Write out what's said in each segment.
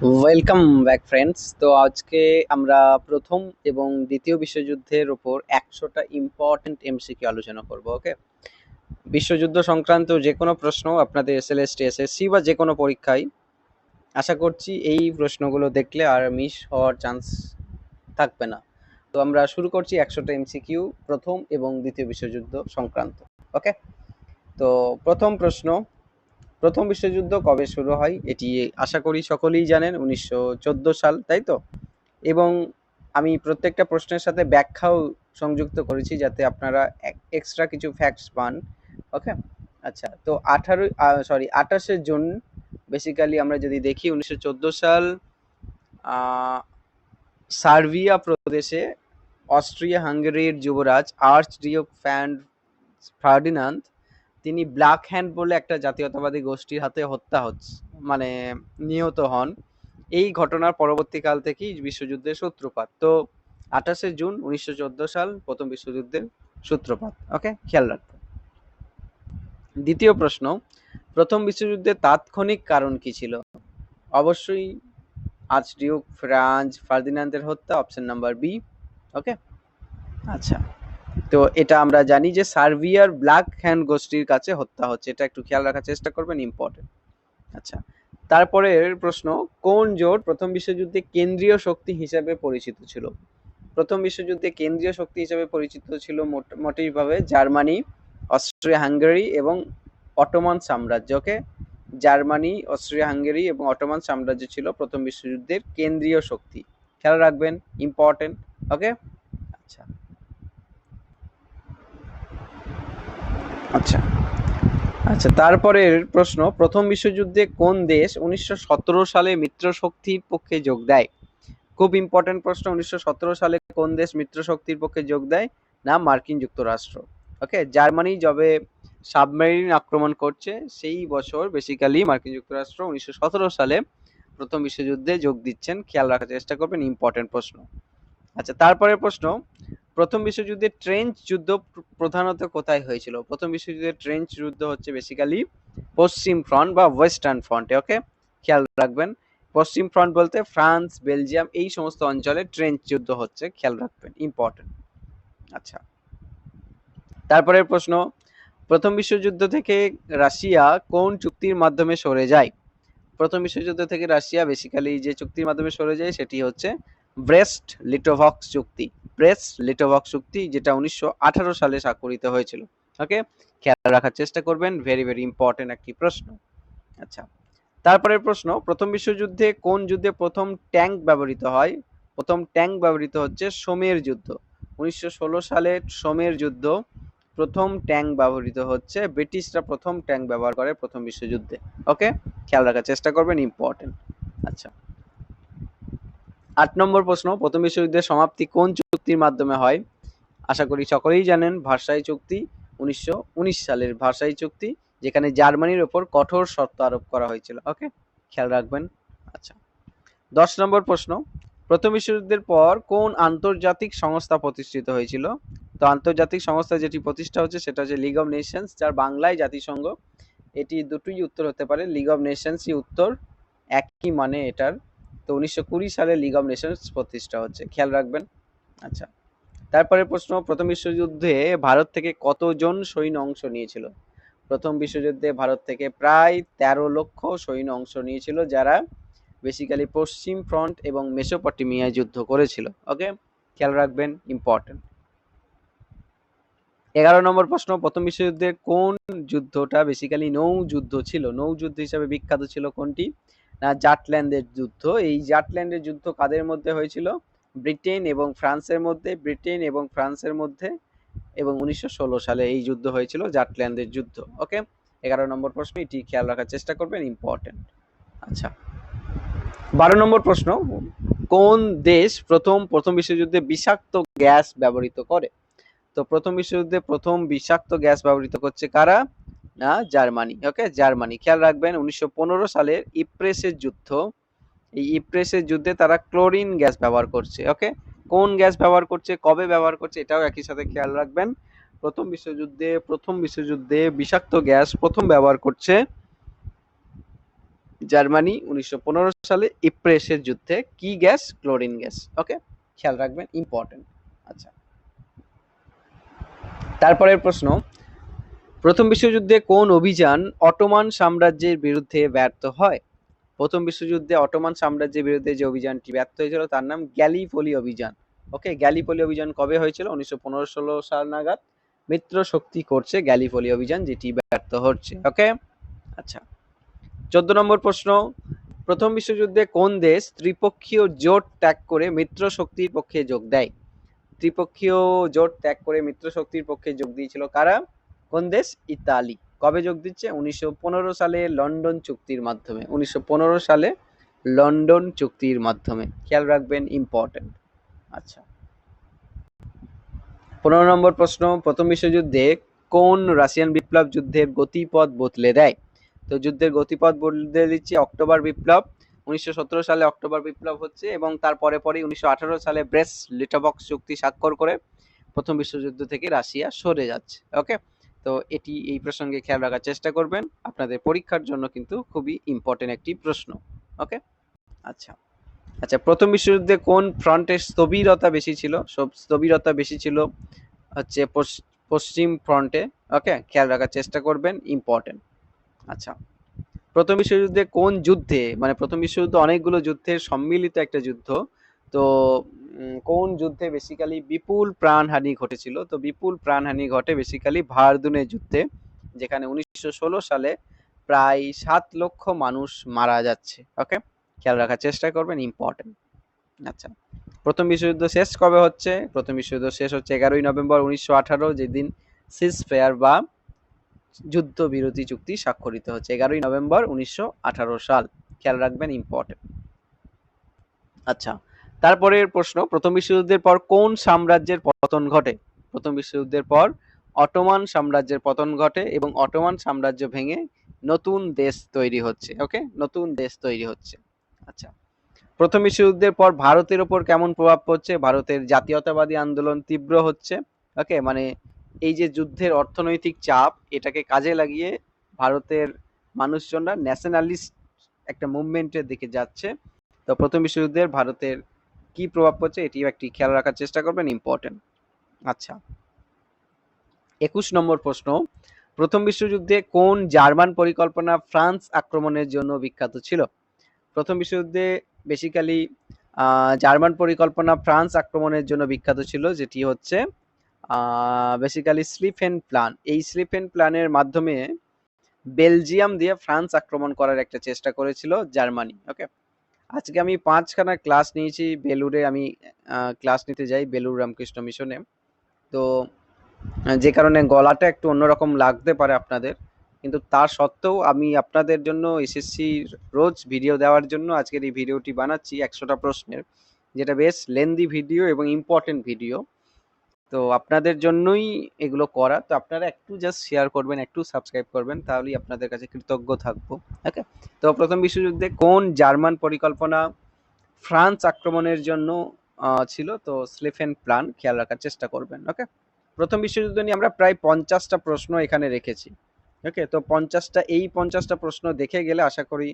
Welcome back friends. তো আজকে আমরা প্রথম এবং দ্বিতীয় বিশ্বযুদ্ধের ওপর 100টা ইম্পর্টেন্ট এমসিকিউ আলোচনা করব। ওকে, বিশ্বযুদ্ধ সংক্রান্ত যে কোনো প্রশ্ন আপনাদের এসএলএসটি এসএসসি বা যে কোনো পরীক্ষায় আশা করছি এই প্রশ্নগুলো দেখলে আর মিস হওয়ার চান্স থাকবে না। তো আমরা শুরু করছি 100টা এমসিকিউ প্রথম এবং দ্বিতীয় বিশ্বযুদ্ধ সংক্রান্ত। ওকে, তো প্রথম প্রশ্ন, প্রথম বিশ্বযুদ্ধ কবে শুরু হয়? এটি আশা করি সকলেই জানেন, 1914 সাল, তাই তো? এবং আমি প্রত্যেকটা প্রশ্নের সাথে ব্যাখ্যাও সংযুক্ত করেছি যাতে আপনারা এক্সট্রা কিছু ফ্যাক্টস পান। ওকে, আচ্ছা, তো 28শে জুন বেসিক্যালি আমরা যদি দেখি 1914 সাল, সার্বিয়া প্রদেশে অস্ট্রিয়া হাঙ্গেরির যুবরাজ আর্চডিউক ফার্ডিনান্দ, তিনি ব্ল্যাক হ্যান্ড বলে একটা জাতীয়তাবাদী গোষ্ঠীর হাতে মানে নিহত হন। এই ঘটনার পরবর্তীকাল থেকেই বিশ্বযুদ্ধের সূত্রপাত। তো 28শে জুন 1914 সাল প্রথম বিশ্বযুদ্ধের সূত্রপাত। ওকে, খেয়াল রাখবেন। দ্বিতীয় প্রশ্ন, প্রথম বিশ্বযুদ্ধের তাৎক্ষণিক কারণ কি ছিল? অবশ্যই আর্চডিউক ফ্রাঞ্জ ফার্দিনান্দের হত্যা, অপশন নাম্বার বি। ওকে, আচ্ছা, তো এটা আমরা জানি যে সার্বিয়ার ব্ল্যাক হ্যান্ড গোষ্ঠীর কাছে হত্যা হচ্ছে, এটা একটু খেয়াল রাখার চেষ্টা করবেন, ইম্পর্টেন্ট। আচ্ছা, তারপরের প্রশ্ন, কোন জোট প্রথম বিশ্বযুদ্ধে কেন্দ্রীয় শক্তি হিসেবে পরিচিত ছিল? প্রথম বিশ্বযুদ্ধে কেন্দ্রীয় শক্তি হিসেবে পরিচিত ছিল মোটেইভাবে জার্মানি, অস্ট্রিয়া হাঙ্গেরি এবং অটোমান সাম্রাজ্য। ওকে, জার্মানি, অস্ট্রিয়া হাঙ্গেরি এবং অটোমান সাম্রাজ্য ছিল প্রথম বিশ্বযুদ্ধের কেন্দ্রীয় শক্তি, খেয়াল রাখবেন, ইম্পর্টেন্ট। ওকে, আচ্ছা আচ্ছা আচ্ছা তারপরের প্রশ্ন, প্রথম বিশ্বযুদ্ধে কোন দেশ 1917 সালে মিত্র শক্তির পক্ষে যোগ দেয়? খুব ইম্পর্টেন্ট প্রশ্ন, 1917 সালে কোন দেশ মিত্র শক্তির পক্ষে যোগ দেয়? না, মার্কিন যুক্তরাষ্ট্র। ওকে, জার্মানি যবে সাবমেরিন আক্রমণ করছে সেই বছর বেসিক্যালি মার্কিন যুক্তরাষ্ট্র 1917 সালে প্রথম বিশ্বযুদ্ধে যোগ দিচ্ছেন, খেয়াল রাখার চেষ্টা করবেন, ইম্পর্টেন্ট প্রশ্ন। আচ্ছা, তারপরের প্রশ্ন, প্রথম বিশ্বযুদ্ধের ট্রেঞ্চ যুদ্ধ প্রধানত কোথায় হয়েছিল? প্রথম বিশ্বযুদ্ধের ট্রেঞ্চ যুদ্ধ হচ্ছে বেসিক্যালি পশ্চিম ফ্রন্ট বা ওয়েস্টার্ন ফ্রন্টে। ওকে, খেয়াল রাখবেন, পশ্চিম ফ্রন্ট বলতে ফ্রান্স, বেলজিয়াম এই সমস্ত অঞ্চলে ট্রেঞ্চ যুদ্ধ হচ্ছে, খেয়াল রাখবেন, ইম্পর্টেন্ট। আচ্ছা, তারপরের প্রশ্ন, প্রথম বিশ্বযুদ্ধ থেকে রাশিয়া কোন চুক্তির মাধ্যমে সরে যায়? প্রথম বিশ্বযুদ্ধ থেকে রাশিয়া বেসিক্যালি যে চুক্তির মাধ্যমে সরে যায় সেটি হচ্ছে ব্রেস্ট লিটোভস্ক চুক্তি। ব্রেস্ট লিটোভস্ক চুক্তি, যেটা 1918 সালে স্বাক্ষরিত হয়েছিল। ওকে, খেয়াল রাখার চেষ্টা করবেন, ভেরি ভেরি ইম্পর্টেন্ট একটি প্রশ্ন। আচ্ছা, তারপরের প্রশ্ন, প্রথম বিশ্বযুদ্ধে কোন যুদ্ধে প্রথম ট্যাঙ্ক ব্যবহৃত হয়? প্রথম ট্যাঙ্ক ব্যবহৃত হচ্ছে সোমের যুদ্ধ। 1916 সালের সোমের যুদ্ধ প্রথম ট্যাঙ্ক ব্যবহৃত হচ্ছে, ব্রিটিশরা প্রথম ট্যাঙ্ক ব্যবহার করে প্রথম বিশ্বযুদ্ধে। ওকে, খেয়াল রাখার চেষ্টা করবেন, ইম্পর্টেন্ট। আচ্ছা, 8 নম্বর প্রশ্ন, প্রথম বিশ্বযুদ্ধের সমাপ্তি কোন চুক্তির মাধ্যমে হয়? আশা করি সকলেই জানেন, ভার্সাই চুক্তি, 1919 সালের ভার্সাই চুক্তি, যেখানে জার্মানির ওপর কঠোর শর্ত আরোপ করা হয়েছিল। ওকে, খেয়াল রাখবেন। আচ্ছা, 10 নম্বর প্রশ্ন, প্রথম বিশ্বযুদ্ধের পর কোন আন্তর্জাতিক সংস্থা প্রতিষ্ঠিত হয়েছিল? তো আন্তর্জাতিক সংস্থা যেটি প্রতিষ্ঠা হচ্ছে সেটা হচ্ছে লিগ অফ নেশনস, যার বাংলায় জাতিসংঘ। এটি দুটোই উত্তর হতে পারে, লিগ অফ নেশনসই উত্তর, একই মানে এটার। তো 1920 সালে লিগ অফ নেশনস প্রতিষ্ঠা হচ্ছে, খেয়াল রাখবেন। আচ্ছা, তারপরে প্রশ্ন, প্রথম বিশ্বযুদ্ধে ভারত থেকে কতজন সৈন্য অংশ নিয়েছিল? প্রথম বিশ্বযুদ্ধে ভারত থেকে প্রায় 13 লক্ষ সৈন্য অংশ নিয়েছিল, যারা বেসিক্যালি পশ্চিম ফ্রন্ট এবং মেসোপটেমিয়ায় যুদ্ধ করেছিল। ওকে, খেয়াল রাখবেন, ইম্পর্টেন্ট। 11 নম্বর প্রশ্ন, প্রথম বিশ্বযুদ্ধের কোন যুদ্ধটা বেসিক্যালি নৌ যুদ্ধ ছিল? নৌ যুদ্ধ হিসাবে বিখ্যাত ছিল কোনটি? না, জাটল্যান্ডের যুদ্ধ। এই জাটল্যান্ডের যুদ্ধ কাদের মধ্যে হয়েছিল? ব্রিটেন এবং ফ্রান্সের মধ্যে, ব্রিটেন এবং ফ্রান্সের মধ্যে, এবং 1916 সালে এই যুদ্ধ হয়েছিল, জাটল্যান্ডের যুদ্ধ। ওকে, 11 নম্বর প্রশ্ন, এটি খেয়াল রাখার চেষ্টা করবেন, ইম্পর্টেন্ট। আচ্ছা, 12 নম্বর প্রশ্ন, কোন দেশ প্রথম বিশ্বযুদ্ধে বিষাক্ত গ্যাস ব্যবহৃত করে? তো প্রথম বিশ্বযুদ্ধে প্রথম বিষাক্ত গ্যাস ব্যবহৃত করছে কারা? না, জার্মানি। ওকে, জার্মানি, খেয়াল রাখবেন, 1915 সালের ইপ্রেসের যুদ্ধ, এই ইপ্রেসের যুদ্ধে তারা ক্লোরিন গ্যাস ব্যবহার করছে। ওকে, কোন গ্যাস ব্যবহার করছে, কবে ব্যবহার করছে, এটাও একই সাথে খেয়াল রাখবেন। প্রথম বিশ্বযুদ্ধে বিষাক্ত গ্যাস প্রথম ব্যবহার করছে জার্মানি 1915 সালে ইপ্রেসের যুদ্ধে কি গ্যাস? Chlorine gas. ওকে, খেয়াল রাখবেন, ইম্পর্টেন্ট। আচ্ছা, তারপরের প্রশ্ন, প্রথম বিশ্বযুদ্ধে কোন অভিযান অটোমান সাম্রাজ্যের বিরুদ্ধে ব্যর্থ হয়? প্রথম বিশ্বযুদ্ধে অটোমান সাম্রাজ্যের বিরুদ্ধে যে অভিযানটি ব্যর্থ হয়েছিল তার নাম গ্যালিপোলি অভিযান। ওকে, গ্যালিপোলি অভিযান কবে হয়েছিল? 1915-16 সাল নাগাদ। মিত্র শক্তি করছে গ্যালিপোলি অভিযান, যেটি ব্যর্থ হচ্ছে। ওকে, আচ্ছা, 14 নম্বর প্রশ্ন, প্রথম বিশ্বযুদ্ধে কোন দেশ ত্রিপক্ষীয় জোট ত্যাগ করে মিত্র শক্তির পক্ষে যোগ দেয়? ত্রিপক্ষীয় জোট ত্যাগ করে মিত্র শক্তির পক্ষে যোগ দিয়েছিল কারা? কোন দেশ? ইতালি। কবে যোগ দিচ্ছে? 1915 সালে লন্ডন চুক্তির মাধ্যমে। 1915 সালে লন্ডন চুক্তির মাধ্যমে, খেয়াল রাখবেন, ইম্পর্টেন্ট। আচ্ছা, 15 নম্বর প্রশ্ন, প্রথম বিশ্বযুদ্ধে কোন রাশিয়ান বিপ্লব যুদ্ধের গতিপথ বদলে দেয়? তো যুদ্ধের গতিপথ বদলে দিচ্ছে অক্টোবর বিপ্লব। 1917 সালে অক্টোবর বিপ্লব হচ্ছে এবং তার পরে 1918 সালে ব্রেস্ট লিটভস্ক চুক্তি স্বাক্ষর করে প্রথম বিশ্বযুদ্ধ থেকে রাশিয়া সরে যাচ্ছে। ওকে, তো এটি এই প্রসঙ্গে খেয়াল রাখার চেষ্টা করবেন, আপনাদের পরীক্ষার জন্য কিন্তু খুবই ইম্পর্টেন্ট একটি প্রশ্ন। ওকে, আচ্ছা আচ্ছা, প্রথম বিশ্বযুদ্ধে কোন ফ্রন্টের স্থবিরতা বেশি ছিল? স্থবিরতা বেশি ছিল হচ্ছে পশ্চিম ফ্রন্টে। ওকে, খেয়াল রাখার চেষ্টা করবেন, ইম্পর্টেন্ট। আচ্ছা, প্রথম বিশ্বযুদ্ধে কোন যুদ্ধে, মানে প্রথম বিশ্বযুদ্ধ অনেকগুলো যুদ্ধের সম্মিলিত একটা যুদ্ধ, তো কোন যুদ্ধে বেসিক্যালি বিপুল প্রাণহানি ঘটেছিল? তো বিপুল প্রাণহানি ঘটে বেসিক্যালি ভারদুনের যুদ্ধে, যেখানে 1916 সালে প্রায় 7 লক্ষ মানুষ মারা যাচ্ছে। ওকে, খেয়াল রাখার চেষ্টা করবেন, ইম্পর্টেন্ট। আচ্ছা, প্রথম বিশ্বযুদ্ধ শেষ কবে হচ্ছে? প্রথম বিশ্বযুদ্ধ শেষ হচ্ছে 11ই নভেম্বর 1918, যেদিন সিজ ফেয়ার বা যুদ্ধ বিরতি চুক্তি স্বাক্ষরিত হচ্ছে। 11ই নভেম্বর 1918 সাল, খেয়াল রাখবেন, ইম্পর্টেন্ট। আচ্ছা, তারপরের প্রশ্ন, প্রথম বিশ্বযুদ্ধের পর কোন সাম্রাজ্যের পতন ঘটে? প্রথম বিশ্বযুদ্ধের পর অটোমান সাম্রাজ্যের পতন ঘটে এবং অটোমান সাম্রাজ্য ভেঙে নতুন দেশ তৈরি হচ্ছে। ওকে, নতুন দেশ তৈরি হচ্ছে। আচ্ছা, প্রথম বিশ্বযুদ্ধের পর ভারতের ওপর কেমন প্রভাব পড়ছে? ভারতের জাতীয়তাবাদী আন্দোলন তীব্র হচ্ছে। ওকে, মানে এই যে যুদ্ধের অর্থনৈতিক চাপ, এটাকে কাজে লাগিয়ে ভারতের মানুষজনরা ন্যাশনালিস্ট একটা মুভমেন্টের দিকে যাচ্ছে। তো প্রথম বিশ্বযুদ্ধের ভারতের কি প্রভাব পড়ছে এটিও একটি খেয়াল রাখার চেষ্টা করবেন, ইম্পর্টেন্ট। আচ্ছা, 21 নম্বর প্রশ্ন, প্রথম বিশ্বযুদ্ধে কোন জার্মান পরিকল্পনা ফ্রান্স আক্রমণের জন্য বিখ্যাত ছিল? প্রথম বিশ্বযুদ্ধে বেসিক্যালি জার্মান পরিকল্পনা ফ্রান্স আক্রমণের জন্য বিখ্যাত ছিল, যেটি হচ্ছে বেসিক্যালি স্লিফেন প্ল্যান। এই স্লিফেন প্ল্যানের মাধ্যমে বেলজিয়াম দিয়ে ফ্রান্স আক্রমণ করার একটা চেষ্টা করেছিল জার্মানি। ওকে, আজকে আমি 5খানা ক্লাস নিয়েছি বেলুড়ে, আমি ক্লাস নিতে যাই বেলুড় রামকৃষ্ণ মিশনে। তো যে কারণে গলাটা একটু অন্যরকম লাগতে পারে আপনাদের, কিন্তু তা সত্ত্বেও আমি আপনাদের জন্য এসএসসির রোজ ভিডিও দেওয়ার জন্য আজকের এই ভিডিওটি বানাচ্ছি 100টা প্রশ্নের, যেটা বেশ লেন্দি ভিডিও এবং ইম্পর্টেন্ট ভিডিও। তো আপনাদের জন্যই এগুলো করা। তো আপনারা একটু জাস্ট শেয়ার করবেন, একটু সাবস্ক্রাইব করবেন, তাহলেই আপনাদের কাছে কৃতজ্ঞ থাকবো। ওকে, তো প্রথম বিশ্বযুদ্ধে কোন জার্মান পরিকল্পনা ফ্রান্স আক্রমণের জন্য ছিল? তো স্লিফেন প্ল্যান, খেয়াল রাখার চেষ্টা করবেন। ওকে, প্রথম বিশ্বযুদ্ধ নিয়ে আমরা প্রায় 50টা প্রশ্ন এখানে রেখেছি। ওকে, তো 50টা প্রশ্ন দেখে গেলে আশা করি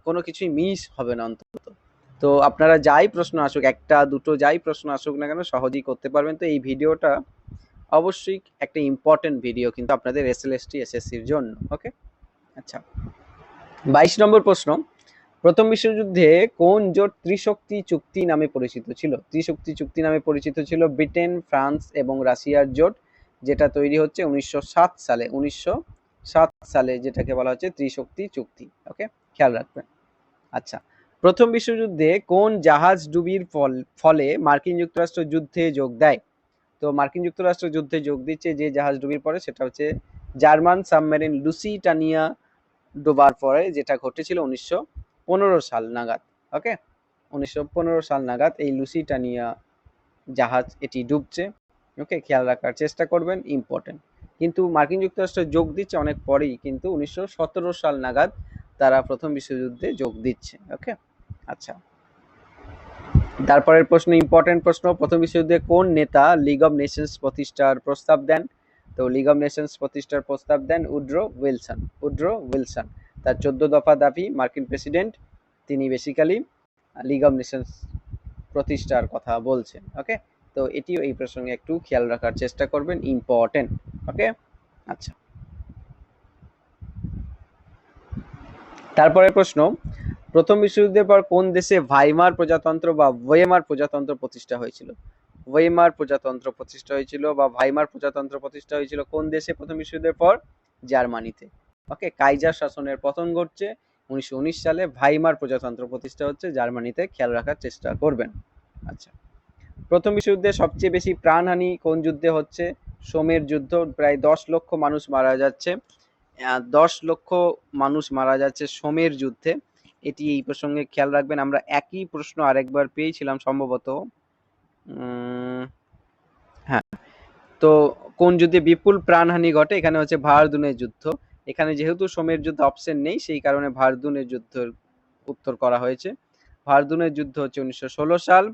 কোনো কিছুই মিস হবে না অন্তত। তো আপনারা যাই প্রশ্ন আসুক, একটা দুটো যাই প্রশ্ন আসুক না কেন, সহজেই করতে পারবেন। তো এই ভিডিওটা অবশ্যই একটা ইম্পর্টেন্ট ভিডিও কিন্তু আপনাদের এসএলএসটি এসএসসির জন্য। ওকে, আচ্ছা, 22 নম্বর প্রশ্ন, প্রথম বিশ্বযুদ্ধে কোন জোট ত্রিশক্তি চুক্তি নামে পরিচিত ছিল? ত্রিশক্তি চুক্তি নামে পরিচিত ছিল ব্রিটেন, ফ্রান্স এবং রাশিয়ার জোট, যেটা তৈরি হচ্ছে 1907 সালে। 1907 সালে যেটাকে বলা হচ্ছে ত্রিশক্তি চুক্তি। ওকে, খেয়াল রাখবেন। আচ্ছা, প্রথম বিশ্বযুদ্ধে কোন জাহাজ ডুবির ফলে মার্কিন যুক্তরাষ্ট্র যুদ্ধে যোগ দেয়? তো মার্কিন যুক্তরাষ্ট্র যুদ্ধে যোগ দিচ্ছে যে জাহাজ ডুবির পরে, সেটা হচ্ছে জার্মান সাবমেরিন লুসিটানিয়া ডোবার পরে, যেটা ঘটেছিল 1915 সাল নাগাদ। ওকে, 1915 সাল নাগাদ এই লুসিটানিয়া জাহাজ এটি ডুবছে। ওকে, খেয়াল রাখার চেষ্টা করবেন, ইম্পর্টেন্ট। কিন্তু মার্কিন যুক্তরাষ্ট্র যোগ দিচ্ছে অনেক পরেই, কিন্তু 1917 সাল নাগাদ তারা প্রথম বিশ্বযুদ্ধে যোগ দিচ্ছে। ওকে, আচ্ছা, তারপরের প্রশ্ন, ইম্পর্টেন্ট প্রশ্ন, প্রথম বিশ্বযুদ্ধে কোন নেতা লিগ অব নেশনস প্রতিষ্ঠার প্রস্তাব দেন? তো লিগ অব নেশনস প্রতিষ্ঠার প্রস্তাব দেন উড্রো উইলসন। উড্রো উইলসন তার 14 দফা দাবি মার্কিন প্রেসিডেন্ট তিনি বেসিক্যালি লিগ অফ নেশনস প্রতিষ্ঠার কথা বলছেন। ওকে, তো এটিও এই প্রসঙ্গে একটু খেয়াল রাখার চেষ্টা করবেন, ইম্পর্টেন্ট। ওকে, আচ্ছা, তারপরে প্রশ্ন, প্রথম বিশ্বযুদ্ধের পর কোন দেশে ভাইমার প্রজাতন্ত্র বা ওয়েমার প্রজাতন্ত্র প্রতিষ্ঠা হয়েছিল? ওয়েমার প্রজাতন্ত্র প্রতিষ্ঠা হয়েছিল বা ভাইমার প্রজাতন্ত্র প্রতিষ্ঠা হয়েছিল কোন দেশে প্রথম বিশ্বযুদ্ধের পর? জার্মানিতে। ওকে, কাইজার শাসনের পতন ঘটছে 1919 সালে, ভাইমার প্রজাতন্ত্র প্রতিষ্ঠা হচ্ছে জার্মানিতে, খেয়াল রাখার চেষ্টা করবেন। আচ্ছা, প্রথম বিশ্বযুদ্ধে সবচেয়ে বেশি প্রাণহানি কোন যুদ্ধে হচ্ছে? সোমের যুদ্ধ, প্রায় 10 লক্ষ মানুষ মারা যাচ্ছে, 10 লক্ষ মানুষ মারা যাচ্ছে সোমের যুদ্ধে। এটি এই প্রসঙ্গে খেয়াল রাখবেন। আমরা একই প্রশ্ন আরেকবার পেয়েছিলাম সম্ভবত, হ্যাঁ, তো কোন যুদ্ধে বিপুল প্রাণহানি ঘটে? এখানে হচ্ছে ভারদুনের যুদ্ধ। এখানে যেহেতু সোমের যুদ্ধ অপশন নেই, সেই কারণে ভারদুনের যুদ্ধের উত্তর করা হয়েছে। ভারদুনের যুদ্ধ হচ্ছে 1916 সাল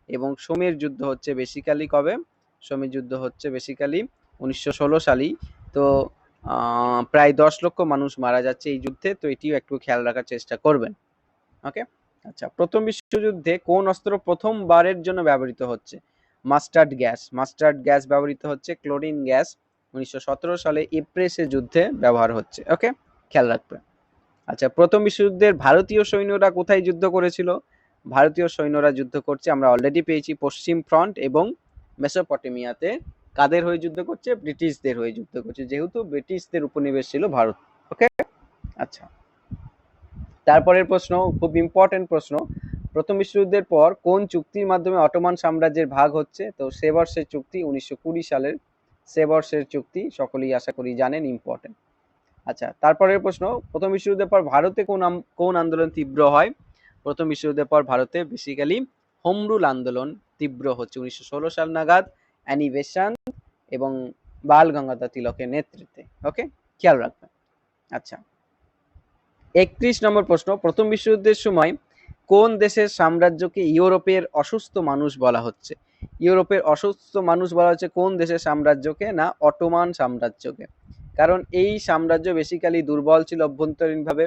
এবং সোমের যুদ্ধ হচ্ছে বেসিক্যালি কবে? সোমের যুদ্ধ হচ্ছে বেসিক্যালি 1916 সালই। তো প্রায় 10 লক্ষ মানুষ মারা যাচ্ছে এই যুদ্ধে, তো এটিও একটু খেয়াল রাখার চেষ্টা করবেন। ওকে, আচ্ছা, প্রথম বিশ্বযুদ্ধে কোন অস্ত্র প্রথমবারের জন্য ব্যবহৃত হচ্ছে? Mustard gas. মাস্টার্ড গ্যাস ব্যবহৃত হচ্ছে, ক্লোরিন গ্যাস 1917 সালে ইপ্রেসের যুদ্ধে ব্যবহার হচ্ছে। ওকে, খেয়াল রাখবেন। আচ্ছা, প্রথম বিশ্বযুদ্ধের ভারতীয় সৈন্যরা কোথায় যুদ্ধ করেছিল? ভারতীয় সৈন্যরা যুদ্ধ করছে, আমরা অলরেডি পেয়েছি, পশ্চিম ফ্রন্ট এবং মেসোপটেমিয়াতে। কাদের হয়ে যুদ্ধ করছে? ব্রিটিশদের হয়ে যুদ্ধ করছে, যেহেতু ব্রিটিশদের উপনিবেশ ছিল ভারত। ওকে, আচ্ছা, তারপরের প্রশ্ন খুব ইম্পর্টেন্ট প্রশ্ন, প্রথম বিশ্বযুদ্ধের পর কোন চুক্তির মাধ্যমে অটোমান সাম্রাজ্যের ভাগ হচ্ছে? তো সেবর্সের চুক্তি, 1920 সালের সেবর্সের চুক্তি, সকলেই আশা করি জানেন, ইম্পর্টেন্ট। আচ্ছা, তারপরের প্রশ্ন, প্রথম বিশ্বযুদ্ধের পর ভারতে কোন আন্দোলন তীব্র হয়? প্রথম বিশ্বযুদ্ধের পর ভারতে বেসিক্যালি হোম রুল আন্দোলন তীব্র হচ্ছে 1916 সাল নাগাদ, অ্যানি বেসান্ত এবং বাল গঙ্গাধর তিলকের নেতৃত্বে। ওকে, খেয়াল রাখবেন। আচ্ছা, 31 নম্বর প্রশ্ন, প্রথম বিশ্বযুদ্ধের সময় কোন দেশের সাম্রাজ্যকে ইউরোপের অসুস্থ মানুষ বলা হচ্ছে? ইউরোপের অসুস্থ মানুষ বলা হচ্ছে কোন দেশের সাম্রাজ্যকে? না, অটোমান সাম্রাজ্যকে। কারণ এই সাম্রাজ্য বেসিক্যালি দুর্বল ছিল অভ্যন্তরীণভাবে,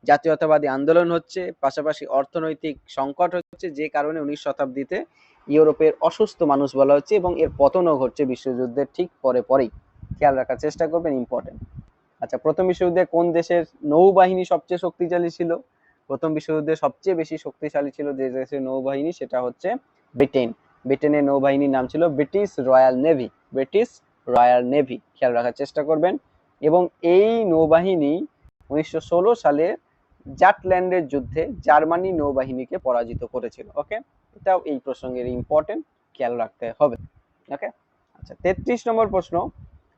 জাতীয়তাবাদী আন্দোলন হচ্ছে, পাশাপাশি অর্থনৈতিক সংকট হচ্ছে, যে কারণে 19 শতাব্দীতে ইউরোপের অসুস্থ মানুষ বলা হচ্ছে এবং এর পতনও ঘটছে বিশ্বযুদ্ধের ঠিক পরেই। খেয়াল রাখার চেষ্টা করবেন, ইম্পর্টেন্ট। আচ্ছা, প্রথম বিশ্বযুদ্ধে কোন দেশের নৌবাহিনী সবচেয়ে শক্তিশালী ছিল? প্রথম বিশ্বযুদ্ধে সবচেয়ে বেশি শক্তিশালী ছিল যে দেশের নৌবাহিনী, সেটা হচ্ছে ব্রিটেন। ব্রিটেনের নৌবাহিনীর নাম ছিল British royal navy. British royal navy, খেয়াল রাখার চেষ্টা করবেন। এবং এই নৌবাহিনী 1916 সালে জাটল্যান্ডের যুদ্ধে জার্মানি নৌবাহিনীকে পরাজিত করেছিল। ওকে, এটাও এই প্রসঙ্গের ইম্পর্টেন্ট, খেয়াল রাখতে হবে। ওকে, আচ্ছা, 33 নম্বর প্রশ্ন,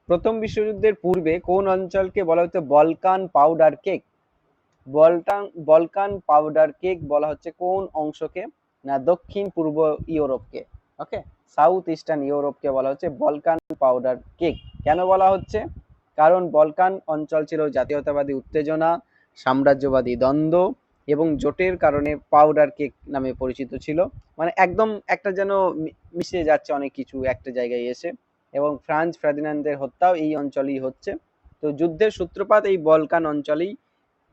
প্রথম বিশ্বযুদ্ধের পূর্বে কোন অঞ্চলকে বলা হতো Balkan powder cake? Balkan powder cake বলা হচ্ছে কোন অংশকে? না, দক্ষিণ পূর্ব ইউরোপকে। ওকে, সাউথ ইস্টার্ন ইউরোপকে বলা হচ্ছে বলকান পাউডার কেক। কেন বলা হচ্ছে? কারণ বলকান অঞ্চল ছিল জাতীয়তাবাদী উত্তেজনা, সাম্রাজ্যবাদী দ্বন্দ্ব এবং জোটের কারণে পাউডার কেক নামে পরিচিত ছিল। মানে একদম একটা যেন মিশে যাচ্ছে অনেক কিছু একটা জায়গায় এসে, এবং ফ্রান্স ফার্দিনান্দের হত্যাও এই অঞ্চলেই হচ্ছে। তো যুদ্ধের সূত্রপাত এই বলকান অঞ্চলেই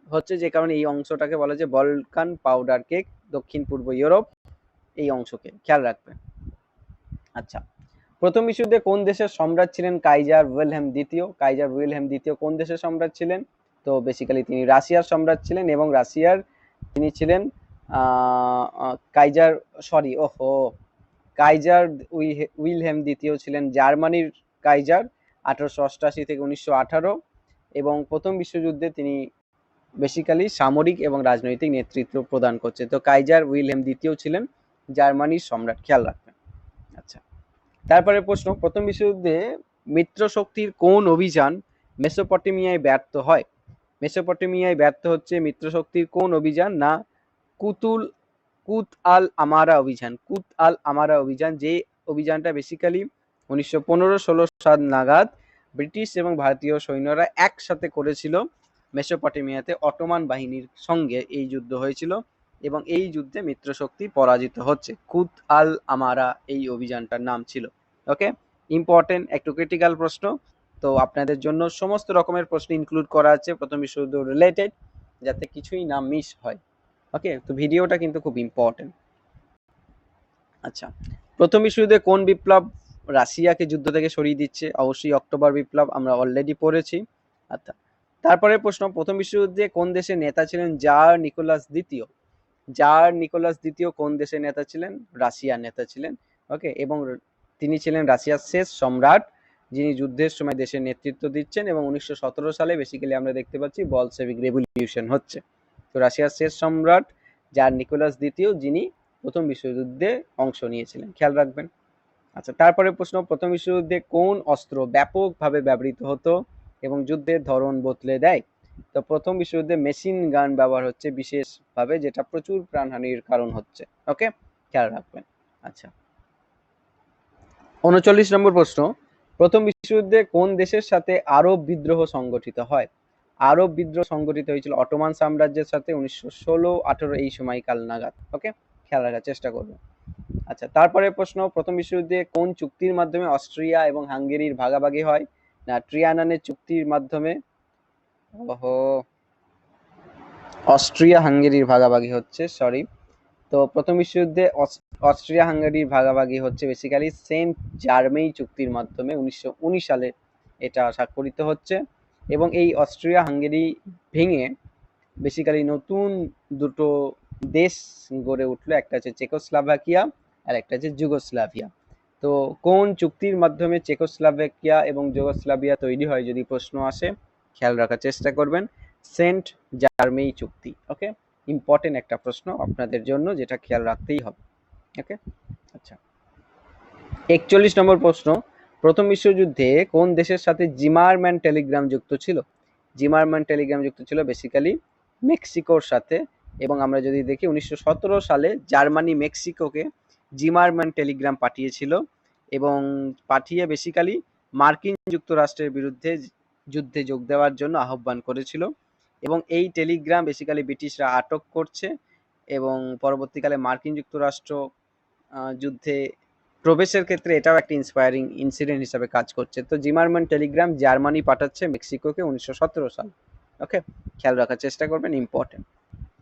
হচ্ছে, যে কারণে এই অংশটাকে বলা যায় বলকান পাউডার কেক, দক্ষিণ পূর্ব ইউরোপ এই অংশকে, খেয়াল রাখবেন। আচ্ছা, প্রথম বিশ্বযুদ্ধে কোন দেশের সম্রাট ছিলেন কাইজার উইলহেম দ্বিতীয়? কাইজার উইলহেম দ্বিতীয় কোন দেশের সম্রাট ছিলেন? তো বেসিক্যালি তিনি রাশিয়ার সম্রাট ছিলেন, এবং রাশিয়ার তিনি ছিলেন কাইজার সরি ওহো কাইজার উইলহেম দ্বিতীয় ছিলেন জার্মানির কাইজার 1888 থেকে 1918, এবং প্রথম বিশ্বযুদ্ধে তিনি বেসিক্যালি সামরিক এবং রাজনৈতিক নেতৃত্ব প্রদান করছে। তো কাইজার উইলহেম দ্বিতীয় ছিলেন জার্মানির সম্রাট, খেয়াল রাখবেন। আচ্ছা, তারপরে প্রশ্ন, প্রথম বিশ্বযুদ্ধে মিত্র শক্তির কোন অভিযান মেসোপটেমিয়ায় ব্যর্থ হয়? মেসোপটেমিয়ায় ব্যর্থ হচ্ছে মিত্র শক্তির কোন অভিযান? না, কুত আল আমারা অভিযান। কুত আল আমারা অভিযান, যে অভিযানটা বেসিক্যালি 1915-16 সাল নাগাদ ব্রিটিশ এবং ভারতীয় সৈন্যরা একসাথে করেছিল মেসোপটেমিয়াতে অটোমান বাহিনীর সঙ্গে। এই যুদ্ধ হয়েছিল এবং এই যুদ্ধে মিত্রশক্তি পরাজিত হচ্ছে। কুত আল আমারা এই অভিযানটার নাম ছিল। ওকে, ইম্পর্টেন্ট, একটু ক্রিটিক্যাল প্রশ্ন। তো আপনাদের জন্য সমস্ত রকমের প্রশ্ন ইনক্লুড করা আছে প্রথম বিশ্বযুদ্ধ রিলেটেড। যাতে কিছুই না মিস হয়। ওকে, তো ভিডিওটা কিন্তু খুব ইম্পর্টেন্ট। আচ্ছা, প্রথম বিশ্বযুদ্ধে কোন বিপ্লব রাশিয়াকে যুদ্ধ থেকে সরিয়ে দিচ্ছে? অবশ্যই অক্টোবর বিপ্লব, আমরা অলরেডি পড়েছি। আচ্ছা, তারপরের প্রশ্ন, প্রথম বিশ্বযুদ্ধে কোন দেশের নেতা ছিলেন জার নিকোলাস দ্বিতীয়? জার নিকোলাস দ্বিতীয় কোন দেশের নেতা ছিলেন? রাশিয়ার নেতা ছিলেন। ওকে, এবং তিনি ছিলেন রাশিয়ার শেষ সম্রাট, যিনি যুদ্ধের সময় দেশের নেতৃত্ব দিচ্ছেন, এবং 1917 সালে বেসিক্যালি আমরা দেখতে পাচ্ছি বলশেভিক রেভলিউশন হচ্ছে। তো রাশিয়ার শেষ সম্রাট জার নিকোলাস দ্বিতীয়, যিনি প্রথম বিশ্বযুদ্ধে অংশ নিয়েছিলেন, খেয়াল রাখবেন। আচ্ছা, তারপরে প্রশ্ন, প্রথম বিশ্বযুদ্ধে কোন অস্ত্র ব্যাপকভাবে ব্যবহৃত হতো এবং যুদ্ধের ধরন বদলে দেয়? তো প্রথম বিশ্বযুদ্ধে মেশিন গান ব্যবহার হচ্ছে বিশেষভাবে, যেটা প্রচুর প্রাণহানির কারণ হচ্ছে। ওকে, খেয়াল রাখবেন। আচ্ছা, 39 নম্বর প্রশ্ন, প্রথম বিশ্বযুদ্ধে কোন দেশের সাথে আরব বিদ্রোহ সংগঠিত হয়? আরব বিদ্রোহ সংগঠিত হয়েছিল অটোমান সাম্রাজ্যের সাথে 1916-18 এই সময়কাল নাগাদ। ওকে, খেয়াল রাখার চেষ্টা করবেন। আচ্ছা, তারপরে প্রশ্ন, প্রথম বিশ্বযুদ্ধে কোন চুক্তির মাধ্যমে অস্ট্রিয়া এবং হাঙ্গেরির ভাগাভাগি হয়? না, ট্রিয়ানানের চুক্তির মাধ্যমে। অস্ট্রিয়া হাঙ্গেরির ভাগাভাগি হচ্ছে, সরি। তো প্রথম বিশ্বযুদ্ধে অস্ট্রিয়া হাঙ্গেরির ভাগাভাগি হচ্ছে বেসিক্যালি সেন্ট জার্মেই চুক্তির মাধ্যমে 1919 সালে এটা স্বাক্ষরিত হচ্ছে, এবং এই অস্ট্রিয়া হাঙ্গেরি ভেঙে বেসিক্যালি নতুন দুটো দেশ গড়ে উঠলো, একটা হচ্ছে চেকোস্লোভাকিয়া আর একটা হচ্ছে যুগোস্লাভিয়া। তো কোন চুক্তির মাধ্যমে চেকোস্লোভাকিয়া এবং যুগোস্লাভিয়া তৈরি হয় যদি প্রশ্ন আসে, খেয়াল রাখার চেষ্টা করবেন, সেন্ট জার্মেই চুক্তি। ওকে, ইম্পর্টেন্ট একটা প্রশ্ন আপনাদের জন্য, যেটা খেয়াল রাখতেই হবে। ওকে, আচ্ছা, 41 নম্বর প্রশ্ন, প্রথম বিশ্বযুদ্ধে কোন দেশের সাথে জিমারম্যান টেলিগ্রাম যুক্ত ছিল? জিমারম্যান টেলিগ্রাম যুক্ত ছিল বেসিক্যালি মেক্সিকোর সাথে, এবং আমরা যদি দেখি 1917 সালে জার্মানি মেক্সিকোকে জিমারম্যান টেলিগ্রাম পাঠিয়েছিল, এবং পাঠিয়ে বেসিক্যালি মার্কিন যুক্তরাষ্ট্রের বিরুদ্ধে যুদ্ধে যোগ দেওয়ার জন্য আহ্বান করেছিল, এবং এই টেলিগ্রাম বেসিক্যালি ব্রিটিশরা আটক করছে, এবং পরবর্তীকালে মার্কিন যুক্তরাষ্ট্র যুদ্ধে প্রবেশের ক্ষেত্রে এটাও একটা ইন্সপায়ারিং ইনসিডেন্ট হিসাবে কাজ করছে। তো জিমারম্যান টেলিগ্রাম জার্মানি পাঠাচ্ছে মেক্সিকোকে 1917 সাল। ওকে, খেয়াল রাখার চেষ্টা করবেন, ইম্পর্টেন্ট।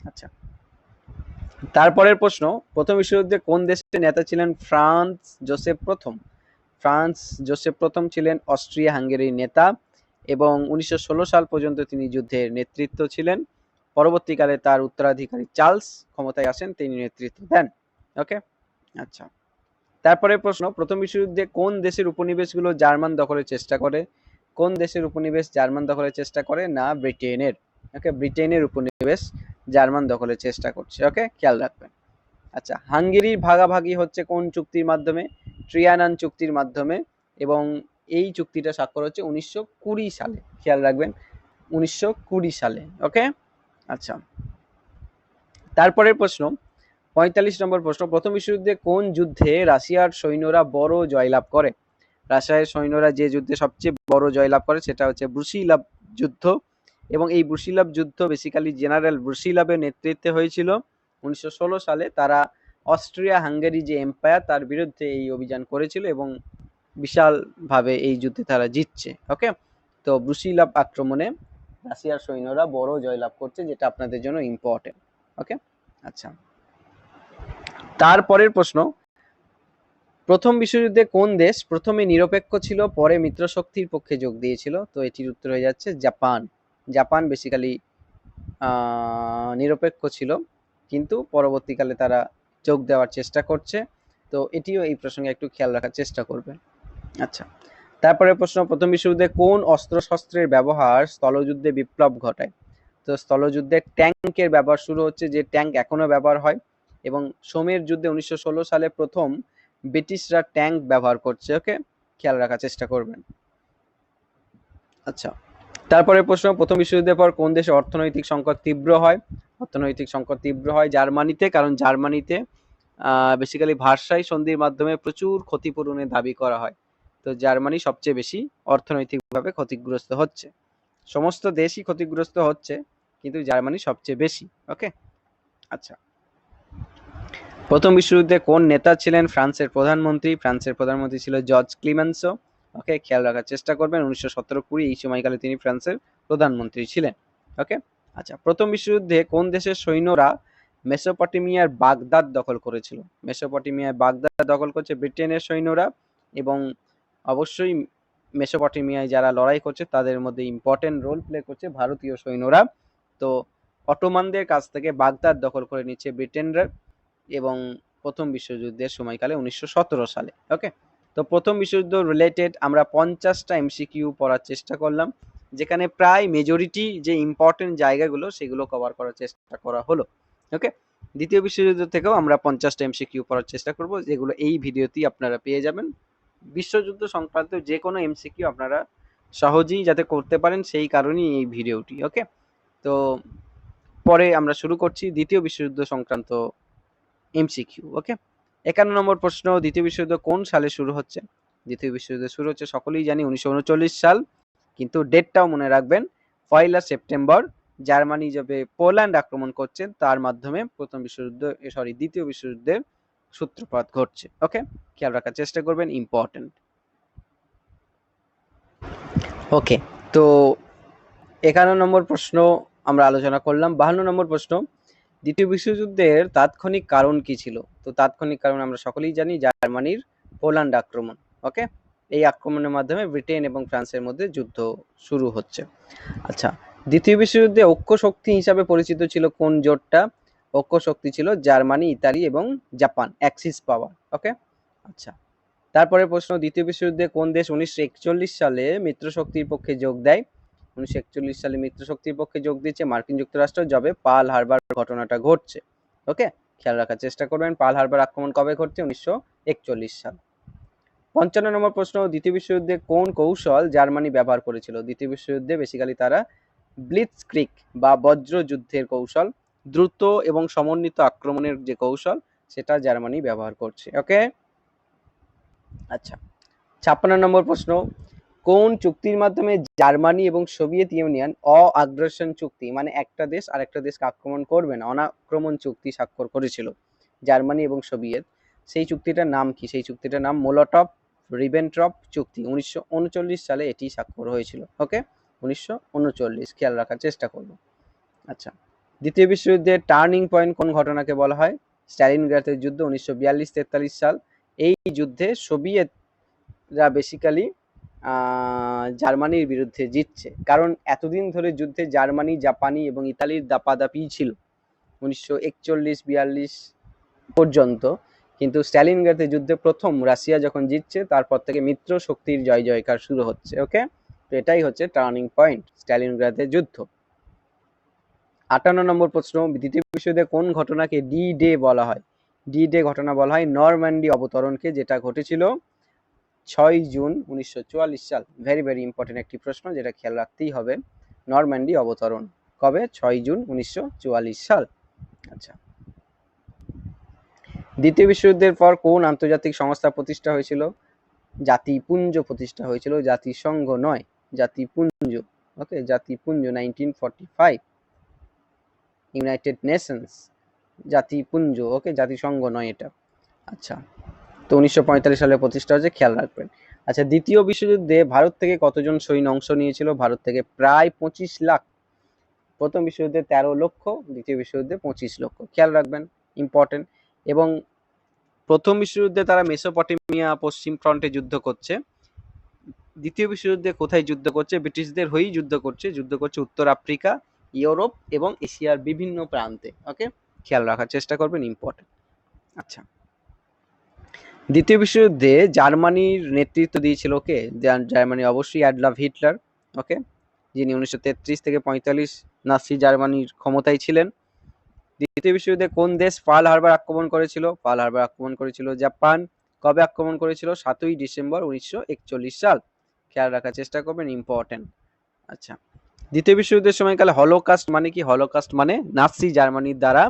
আচ্ছা, তারপরের প্রশ্ন, প্রথম বিশ্বযুদ্ধে কোন দেশের নেতা ছিলেন ফ্রান্স জোসেফ প্রথম? ফ্রান্স জোসেফ প্রথম ছিলেন অস্ট্রিয়া হাঙ্গেরির নেতা, এবং 1916 সাল পর্যন্ত তিনি যুদ্ধের নেতৃত্ব ছিলেন। পরবর্তীকালে তার উত্তরাধিকারী চার্লস ক্ষমতায় আসেন, তিনি নেতৃত্ব দেন। ওকে, আচ্ছা, তারপরে প্রশ্ন, প্রথম বিশ্বযুদ্ধে কোন দেশের উপনিবেশগুলো জার্মান দখলের চেষ্টা করে? কোন দেশের উপনিবেশ জার্মান দখলের চেষ্টা করে? না, ব্রিটেনের। ওকে, ব্রিটেনের উপনিবেশ জার্মান দখলের চেষ্টা করছে। ওকে, খেয়াল রাখবেন। আচ্ছা, হাঙ্গেরির ভাগাভাগি হচ্ছে কোন চুক্তির মাধ্যমে? ট্রিয়ানান চুক্তির মাধ্যমে, এবং এই চুক্তিটা স্বাক্ষর হচ্ছে 1920 সালে, খেয়াল রাখবেন, 1920 সালে। ওকে, আচ্ছা, তারপরের প্রশ্ন, 45 নম্বর প্রশ্ন, প্রথম বিশ্বযুদ্ধে কোন যুদ্ধে রাশিয়ার সৈন্যরা বড় জয়লাভ করে? রাশিয়ার সৈন্যরা যে যুদ্ধে সবচেয়ে বড় জয়লাভ করে সেটা হচ্ছে ব্রুসিলাভ যুদ্ধ, এবং এই ব্রুসিলাভ যুদ্ধ বেসিক্যালি জেনারেল ব্রুসিলাভের নেতৃত্বে হয়েছিল 1916 সালে। তারা অস্ট্রিয়া হাঙ্গেরি যে এম্পায়ার, তার বিরুদ্ধে এই অভিযান করেছিল, এবং বিশালভাবে এই যুদ্ধে তারা জিতছে। ওকে, তো ব্রুসিলাভ আক্রমণে রাশিয়ার সৈন্যরা বড় জয়লাভ করছে, যেটা আপনাদের জন্য ইম্পর্টেন্ট। ওকে, আচ্ছা, তারপরের প্রশ্ন, প্রথম বিশ্বযুদ্ধে কোন দেশ প্রথমে নিরপেক্ষ ছিল, পরে মিত্রশক্তির পক্ষে যোগ দিয়েছিল? তো এটির উত্তর হয়ে যাচ্ছে জাপান। জাপান বেসিক্যালি নিরপেক্ষ ছিল, কিন্তু পরবর্তীকালে তারা যোগ দেওয়ার চেষ্টা করছে। তো এটিও এই প্রসঙ্গে একটু খেয়াল রাখার চেষ্টা করবেন। আচ্ছা, তারপরে প্রশ্ন, প্রথম বিশ্বযুদ্ধে কোন অস্ত্রশস্ত্রের ব্যবহার স্থলযুদ্ধে বিপ্লব ঘটায়? তো স্থলযুদ্ধে ট্যাঙ্কের ব্যবহার শুরু হচ্ছে, যে ট্যাঙ্ক এখনো ব্যবহার হয়, এবং সোমের যুদ্ধে 1916 সালে প্রথম ব্রিটিশরা ট্যাঙ্ক ব্যবহার করছে। ওকে, খেয়াল রাখার চেষ্টা করবেন। আচ্ছা, তারপরে প্রশ্ন, প্রথম বিশ্বযুদ্ধের পর কোন দেশে অর্থনৈতিক সংকট তীব্র হয়? অর্থনৈতিক সংকট তীব্র হয় জার্মানিতে, কারণ জার্মানিতে বেসিক্যালি ভার্সাই সন্ধির মাধ্যমে প্রচুর ক্ষতিপূরণের দাবি করা হয়। তো জার্মানি সবচেয়ে বেশি অর্থনৈতিকভাবে ক্ষতিগ্রস্ত হচ্ছে। সমস্ত দেশই ক্ষতিগ্রস্ত হচ্ছে, কিন্তু জার্মানি সবচেয়ে বেশি। ওকে, আচ্ছা, প্রথম বিশ্বযুদ্ধে কোন নেতা ছিলেন ফ্রান্সের প্রধানমন্ত্রী? ফ্রান্সের প্রধানমন্ত্রী ছিল জর্জ ক্লিমেন্সো। ওকে, খেয়াল রাখার চেষ্টা করবেন, 1917-20 এই সময়কালে তিনি ফ্রান্সের প্রধানমন্ত্রী ছিলেন। ওকে, আচ্ছা, প্রথম বিশ্বযুদ্ধে কোন দেশের সৈন্যরা মেসোপটেমিয়ার বাগদাদ দখল করেছিল? মেসোপটেমিয়ার বাগদাদ দখল করছে ব্রিটেনের সৈন্যরা, এবং অবশ্যই মেসোপটেমিয়ায় যারা লড়াই করছে তাদের মধ্যে ইম্পর্টেন্ট রোল প্লে করছে ভারতীয় সৈন্যরা। তো অটোমানদের কাছ থেকে বাগদাদ দখল করে নিচ্ছে ব্রিটেনরা, এবং প্রথম বিশ্বযুদ্ধের সময়কালে 1917 সালে। ওকে, তো প্রথম বিশ্বযুদ্ধ রিলেটেড আমরা 50টা এমসিকিউ পড়ার চেষ্টা করলাম, যেখানে প্রায় মেজরিটি যে ইম্পর্টেন্ট জায়গাগুলো সেগুলো কভার করার চেষ্টা করা হলো। ওকে, দ্বিতীয় বিশ্বযুদ্ধ থেকেও আমরা 50টা এমসিকিউ পড়ার চেষ্টা করব, যেগুলো এই ভিডিওতেই আপনারা পেয়ে যাবেন। বিশ্বযুদ্ধ সংক্রান্ত যে কোনো এমসিকিউ আপনারা সহজেই যাতে করতে পারেন সেই কারণেই এই ভিডিওটি। ওকে, তো পরে আমরা শুরু করছি দ্বিতীয় বিশ্বযুদ্ধ সংক্রান্ত এমসিকিউ। ওকে, 51 নম্বর প্রশ্ন, দ্বিতীয় বিশ্বযুদ্ধ কোন সালে শুরু হচ্ছে? দ্বিতীয় বিশ্বযুদ্ধ শুরু হচ্ছে সকলেই জানি 1939 সাল, কিন্তু ডেটটাও মনে রাখবেন, 1 সেপ্টেম্বর জার্মানি যবে পোল্যান্ড আক্রমণ করছে তার মাধ্যমে প্রথম বিশ্বযুদ্ধ দ্বিতীয় বিশ্বযুদ্ধের সূত্রপাত ঘটছে। ওকে, খেয়াল রাখার চেষ্টা করবেন, ইম্পর্টেন্ট। ওকে, তো 51 নম্বর প্রশ্ন আমরা আলোচনা করলাম। 52 নম্বর প্রশ্ন, দ্বিতীয় বিশ্বযুদ্ধের তাৎক্ষণিক কারণ কি ছিল? তো তাৎক্ষণিক কারণ আমরা সকলেই জানি, জার্মানির পোল্যান্ড আক্রমণ। ওকে, এই আক্রমণের মাধ্যমে ব্রিটেন এবং ফ্রান্সের মধ্যে যুদ্ধ শুরু হচ্ছে। আচ্ছা, দ্বিতীয় বিশ্বযুদ্ধে ঐক্য শক্তি হিসাবে পরিচিত ছিল কোন জোটটা? ঐক্য শক্তি ছিল জার্মানি, ইতালি এবং জাপান, অ্যাক্সিস পাওয়ার। ওকে, আচ্ছা, তারপরে প্রশ্ন, দ্বিতীয় বিশ্বযুদ্ধে কোন দেশ 1941 সালে মিত্রশক্তির পক্ষে যোগ দেয়? 1941 সালে মিত্রশক্তির পক্ষে যোগ দিচ্ছে মার্কিন যুক্তরাষ্ট্র, যবে পার্ল হারবার ঘটনাটা ঘটছে। ওকে, খেয়াল রাখার চেষ্টা করবেন, পার্ল হারবার আক্রমণ কবে ঘটছে? 1941 সাল। 55 নম্বর প্রশ্ন, দ্বিতীয় বিশ্বযুদ্ধে কোন কৌশল জার্মানি ব্যবহার করেছিল? দ্বিতীয় বিশ্বযুদ্ধে বেসিক্যালি তারা ব্লিটজক্রিগ বা বজ্র যুদ্ধের কৌশল, দ্রুত এবং সমন্বিত আক্রমণের যে কৌশল, সেটা জার্মানি ব্যবহার করছে। ওকে, আচ্ছা, 56 নম্বর প্রশ্ন, কোন চুক্তির মাধ্যমে জার্মানি এবং সোভিয়েত ইউনিয়ন অ-আগ্রাসন চুক্তি, মানে একটা দেশ আরেকটা দেশকে আক্রমণ করবে না, অনাক্রমণ চুক্তি স্বাক্ষর করেছিল জার্মানি এবং সোভিয়েত? সেই চুক্তিটার নাম কি? সেই চুক্তিটার নাম মোলোটভ রিবেনট্রপ চুক্তি। 1939 সালে এটি স্বাক্ষর হয়েছিল। ওকে, 1939, খেয়াল রাখার চেষ্টা করব। আচ্ছা, দ্বিতীয় বিশ্বযুদ্ধের টার্নিং পয়েন্ট কোন ঘটনাকে বলা হয়? স্ট্যালিনগ্রাদের যুদ্ধ, 1942-43 সাল। এই যুদ্ধে সোভিয়েতরা বেসিক্যালি জার্মানির বিরুদ্ধে জিতছে, কারণ এতদিন ধরে যুদ্ধে জার্মানি, জাপানি এবং ইতালির দাপাদাপি ছিল 1941-42 পর্যন্ত, কিন্তু স্ট্যালিনগ্রাদের যুদ্ধে প্রথম রাশিয়া যখন জিতছে তারপর থেকে মিত্র শক্তির জয় জয়কার শুরু হচ্ছে। ওকে, তো এটাই হচ্ছে টার্নিং পয়েন্ট, স্ট্যালিনগ্রাদের যুদ্ধ। 58 নম্বর প্রশ্ন, দ্বিতীয় বিশ্বযুদ্ধে কোন ঘটনাকে ডি ডে বলা হয়? ডি ডে ঘটনা বলা হয় নরম্যান্ডি অবতরণকে, যেটা ঘটেছিল 6 জুন 1944 সাল। ভেরি ভেরি ইম্পর্টেন্ট একটি প্রশ্ন, যেটা খেয়াল রাখতেই হবে। নরম্যান্ডি অবতরণ কবে? 6 জুন 1944 সাল। আচ্ছা, দ্বিতীয় বিশ্বযুদ্ধের পর কোন আন্তর্জাতিক সংস্থা প্রতিষ্ঠা হয়েছিল? জাতিপুঞ্জ প্রতিষ্ঠা হয়েছিল, জাতিসংঘ নয়, জাতিপুঞ্জ। ওকে, জাতিপুঞ্জ, 1945, ইউনাইটেড নেশনস, জাতিপুঞ্জ। ওকে, জাতিসংঘ নয় এটা। আচ্ছা, তো 1945 সালে প্রতিষ্ঠা হয়েছে, খেয়াল রাখবেন। আচ্ছা, দ্বিতীয় বিশ্বযুদ্ধে ভারত থেকে কতজন সৈন্য অংশ নিয়েছিল? ভারত থেকে প্রায় 25 লাখ। প্রথম বিশ্বযুদ্ধে 13 লক্ষ, দ্বিতীয় বিশ্বযুদ্ধে 25 লক্ষ, খেয়াল রাখবেন, ইম্পর্টেন্ট। এবং প্রথম বিশ্বযুদ্ধে তারা মেসোপটেমিয়া পশ্চিম ফ্রন্টে যুদ্ধ করছে, দ্বিতীয় বিশ্বযুদ্ধে কোথায় যুদ্ধ করছে? ব্রিটিশদের হয়েই যুদ্ধ করছে উত্তর আফ্রিকা, ইউরোপ এবং এশিয়ার বিভিন্ন প্রান্তে। ওকে, খেয়াল রাখার চেষ্টা করবেন, ইম্পর্টেন্ট। আচ্ছা, দ্বিতীয় বিশ্বযুদ্ধে জার্মানির নেতৃত্ব দিয়েছিল কে? জার্মানি অবশ্যই অ্যাডলফ হিটলার। ওকে, যিনি 1933 থেকে 45 নাৎসি জার্মানির ক্ষমতায় ছিলেন। দ্বিতীয় বিশ্বযুদ্ধে কোন দেশ পার্ল হারবার আক্রমণ করেছিল? পার্ল হারবার আক্রমণ করেছিল জাপান। কবে আক্রমণ করেছিল? 7 ডিসেম্বর 1941 সাল। খেয়াল রাখার চেষ্টা করবেন, ইম্পর্টেন্ট। আচ্ছা, দ্বিতীয় বিশ্বযুদ্ধের সময়কালে হলোকাস্ট মানে কি? হলোকাস্ট মানে নাৎসি জার্মানির দ্বারা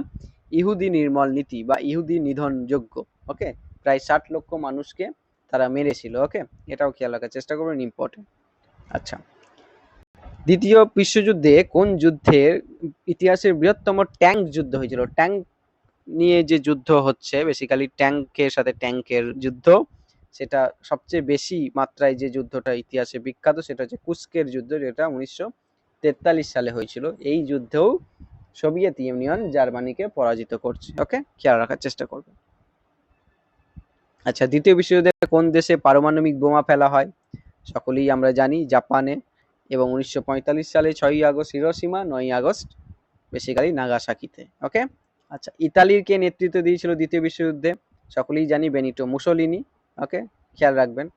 ইহুদি নির্মূল নীতি বা ইহুদি নিধনযোগ্য। ওকে, প্রায় 60 লক্ষ মানুষকে তারা মেরেছিল। ওকে, এটাও খেয়াল রাখার চেষ্টা করবেন, ইম্পর্টেন্ট। আচ্ছা, দ্বিতীয় বিশ্বযুদ্ধে কোন যুদ্ধের ইতিহাসের বৃহত্তম ট্যাঙ্ক যুদ্ধ হয়েছিল? ট্যাঙ্ক নিয়ে যে যুদ্ধ হচ্ছে, বেসিক্যালি ট্যাঙ্কের সাথে ট্যাঙ্কের যুদ্ধ, সেটা সবচেয়ে বেশি মাত্রায় যে যুদ্ধটা ইতিহাসে বিখ্যাত সেটা হচ্ছে কুস্কের যুদ্ধ, যেটা 1943 সালে হয়েছিল। এই যুদ্ধেও সোভিয়েত ইউনিয়ন জার্মানিকে পরাজিত করছে। ওকে, খেয়াল রাখার চেষ্টা করবে। আচ্ছা, দ্বিতীয় বিশ্বযুদ্ধে কোন দেশে পারমাণবিক বোমা ফেলা হয়? সকলেই আমরা জানি জাপানে, এবং 1945 সালে 6ই আগস্ট হিরোশিমা, 9ই আগস্ট বেসিক্যালি নাগাসাকিতে। ওকে, আচ্ছা, ইতালির কে নেতৃত্ব দিয়েছিল দ্বিতীয় বিশ্বযুদ্ধে? সকলেই জানি বেনিটো মুসোলিনি। ওকে, খেয়াল রাখবেন।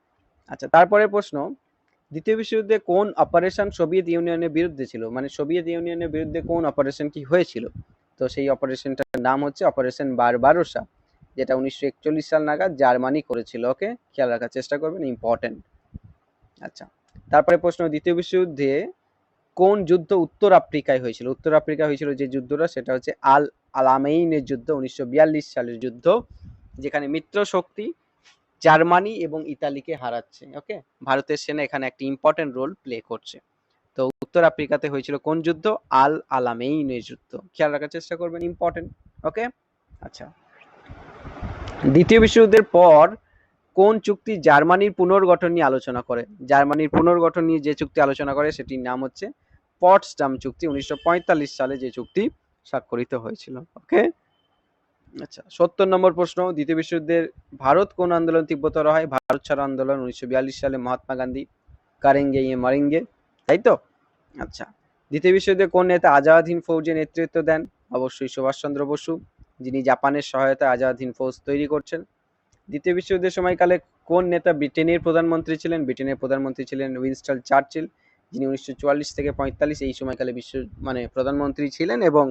আচ্ছা, তারপরে প্রশ্ন, দ্বিতীয় বিশ্বযুদ্ধে কোন অপারেশন সোভিয়েত ইউনিয়নের বিরুদ্ধে ছিল? মানে সোভিয়েত ইউনিয়নের বিরুদ্ধে কোন অপারেশন কি হয়েছিল? তো সেই অপারেশনটার নাম হচ্ছে অপারেশন বারবারোসা, যেটা 1941 সাল নাগাদ জার্মানি করেছিল। ওকে, খেয়াল রাখার চেষ্টা করবেন, ইম্পর্টেন্ট। আচ্ছা, তারপরে প্রশ্ন, দ্বিতীয় বিশ্বযুদ্ধে কোন যুদ্ধ উত্তর আফ্রিকায় হয়েছিল? উত্তর আফ্রিকা হয়েছিল যে যুদ্ধটা, সেটা হচ্ছে আল আলামেইনের যুদ্ধ, 1942 সালের যুদ্ধ, যেখানে মিত্র শক্তি জার্মানি এবং ইতালিকে হারাচ্ছে। ওকে, ভারতের সেনা এখানে একটি ইম্পর্টেন্ট রোল প্লে করছে। তো উত্তর আফ্রিকাতে হয়েছিল কোন যুদ্ধ? আল আলামেইনের যুদ্ধ। খেয়াল রাখার চেষ্টা করবেন, ইম্পর্টেন্ট। ওকে, আচ্ছা, দ্বিতীয় বিশ্বযুদ্ধের পর কোন চুক্তি জার্মানির পুনর্গঠন নিয়ে আলোচনা করে? জার্মানির পুনর্গঠন নিয়ে যে চুক্তি আলোচনা করে সেটির নাম হচ্ছে পটসডাম চুক্তি, 1945 সালে যে চুক্তি স্বাক্ষরিত হয়েছিল। ওকে, আচ্ছা, 70 নম্বর প্রশ্ন, দ্বিতীয় বিশ্বযুদ্ধের ভারত কোন আন্দোলন তীব্রতর হয়? ভারত ছাড়ো আন্দোলন, 1942 সালে মহাত্মা গান্ধী কারেঙ্গে ইয়ে মারেঙ্গে, তাই তো? আচ্ছা, দ্বিতীয় বিশ্বযুদ্ধে কোন নেতা আজাদ হিন্দ ফৌজে নেতৃত্ব দেন? অবশ্যই সুভাষচন্দ্র বসু, যিনি জাপানের সহায়তায় আজাদ হিন্দ ফৌজ তৈরি করছেন। দ্বিতীয় বিশ্বযুদ্ধের সময়কালে কোন নেতা ব্রিটেনের প্রধানমন্ত্রী ছিলেন? ব্রিটেনের প্রধানমন্ত্রী ছিলেন উইনস্টন চার্চিল, যিনি 1944 থেকে 45 এই সময়কালে প্রধানমন্ত্রী ছিলেন এবং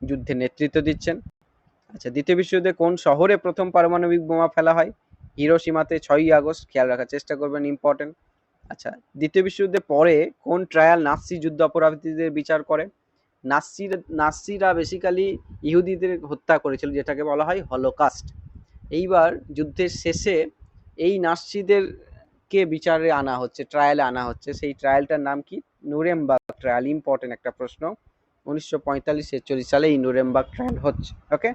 যুদ্ধে নেতৃত্ব দিচ্ছেন। আচ্ছা, দ্বিতীয় বিশ্বযুদ্ধে কোন শহরে প্রথম পারমাণবিক বোমা ফেলা হয়? হিরোশিমাতে 6ই আগস্ট। খেয়াল রাখার চেষ্টা করবেন, ইম্পর্টেন্ট। আচ্ছা, দ্বিতীয় বিশ্বযুদ্ধের পরে কোন ট্রায়াল নাৎসি যুদ্ধ অপরাধীদের বিচার করে? নাৎসিরা বেসিক্যালি ইহুদিদের হত্যা করেছিল, যেটাকে বলা হয় হলোকাস্ট। এইবার যুদ্ধের শেষে এই নাৎসিদেরকে বিচারে আনা হচ্ছে, ট্রায়ালে আনা হচ্ছে। সেই ট্রায়ালটার নাম কি? Nuremberg trial. ইম্পর্টেন্ট একটা প্রশ্ন, 1945-46 সালে এই নুরেমবার্গ ট্রায়াল হচ্ছে। ওকে,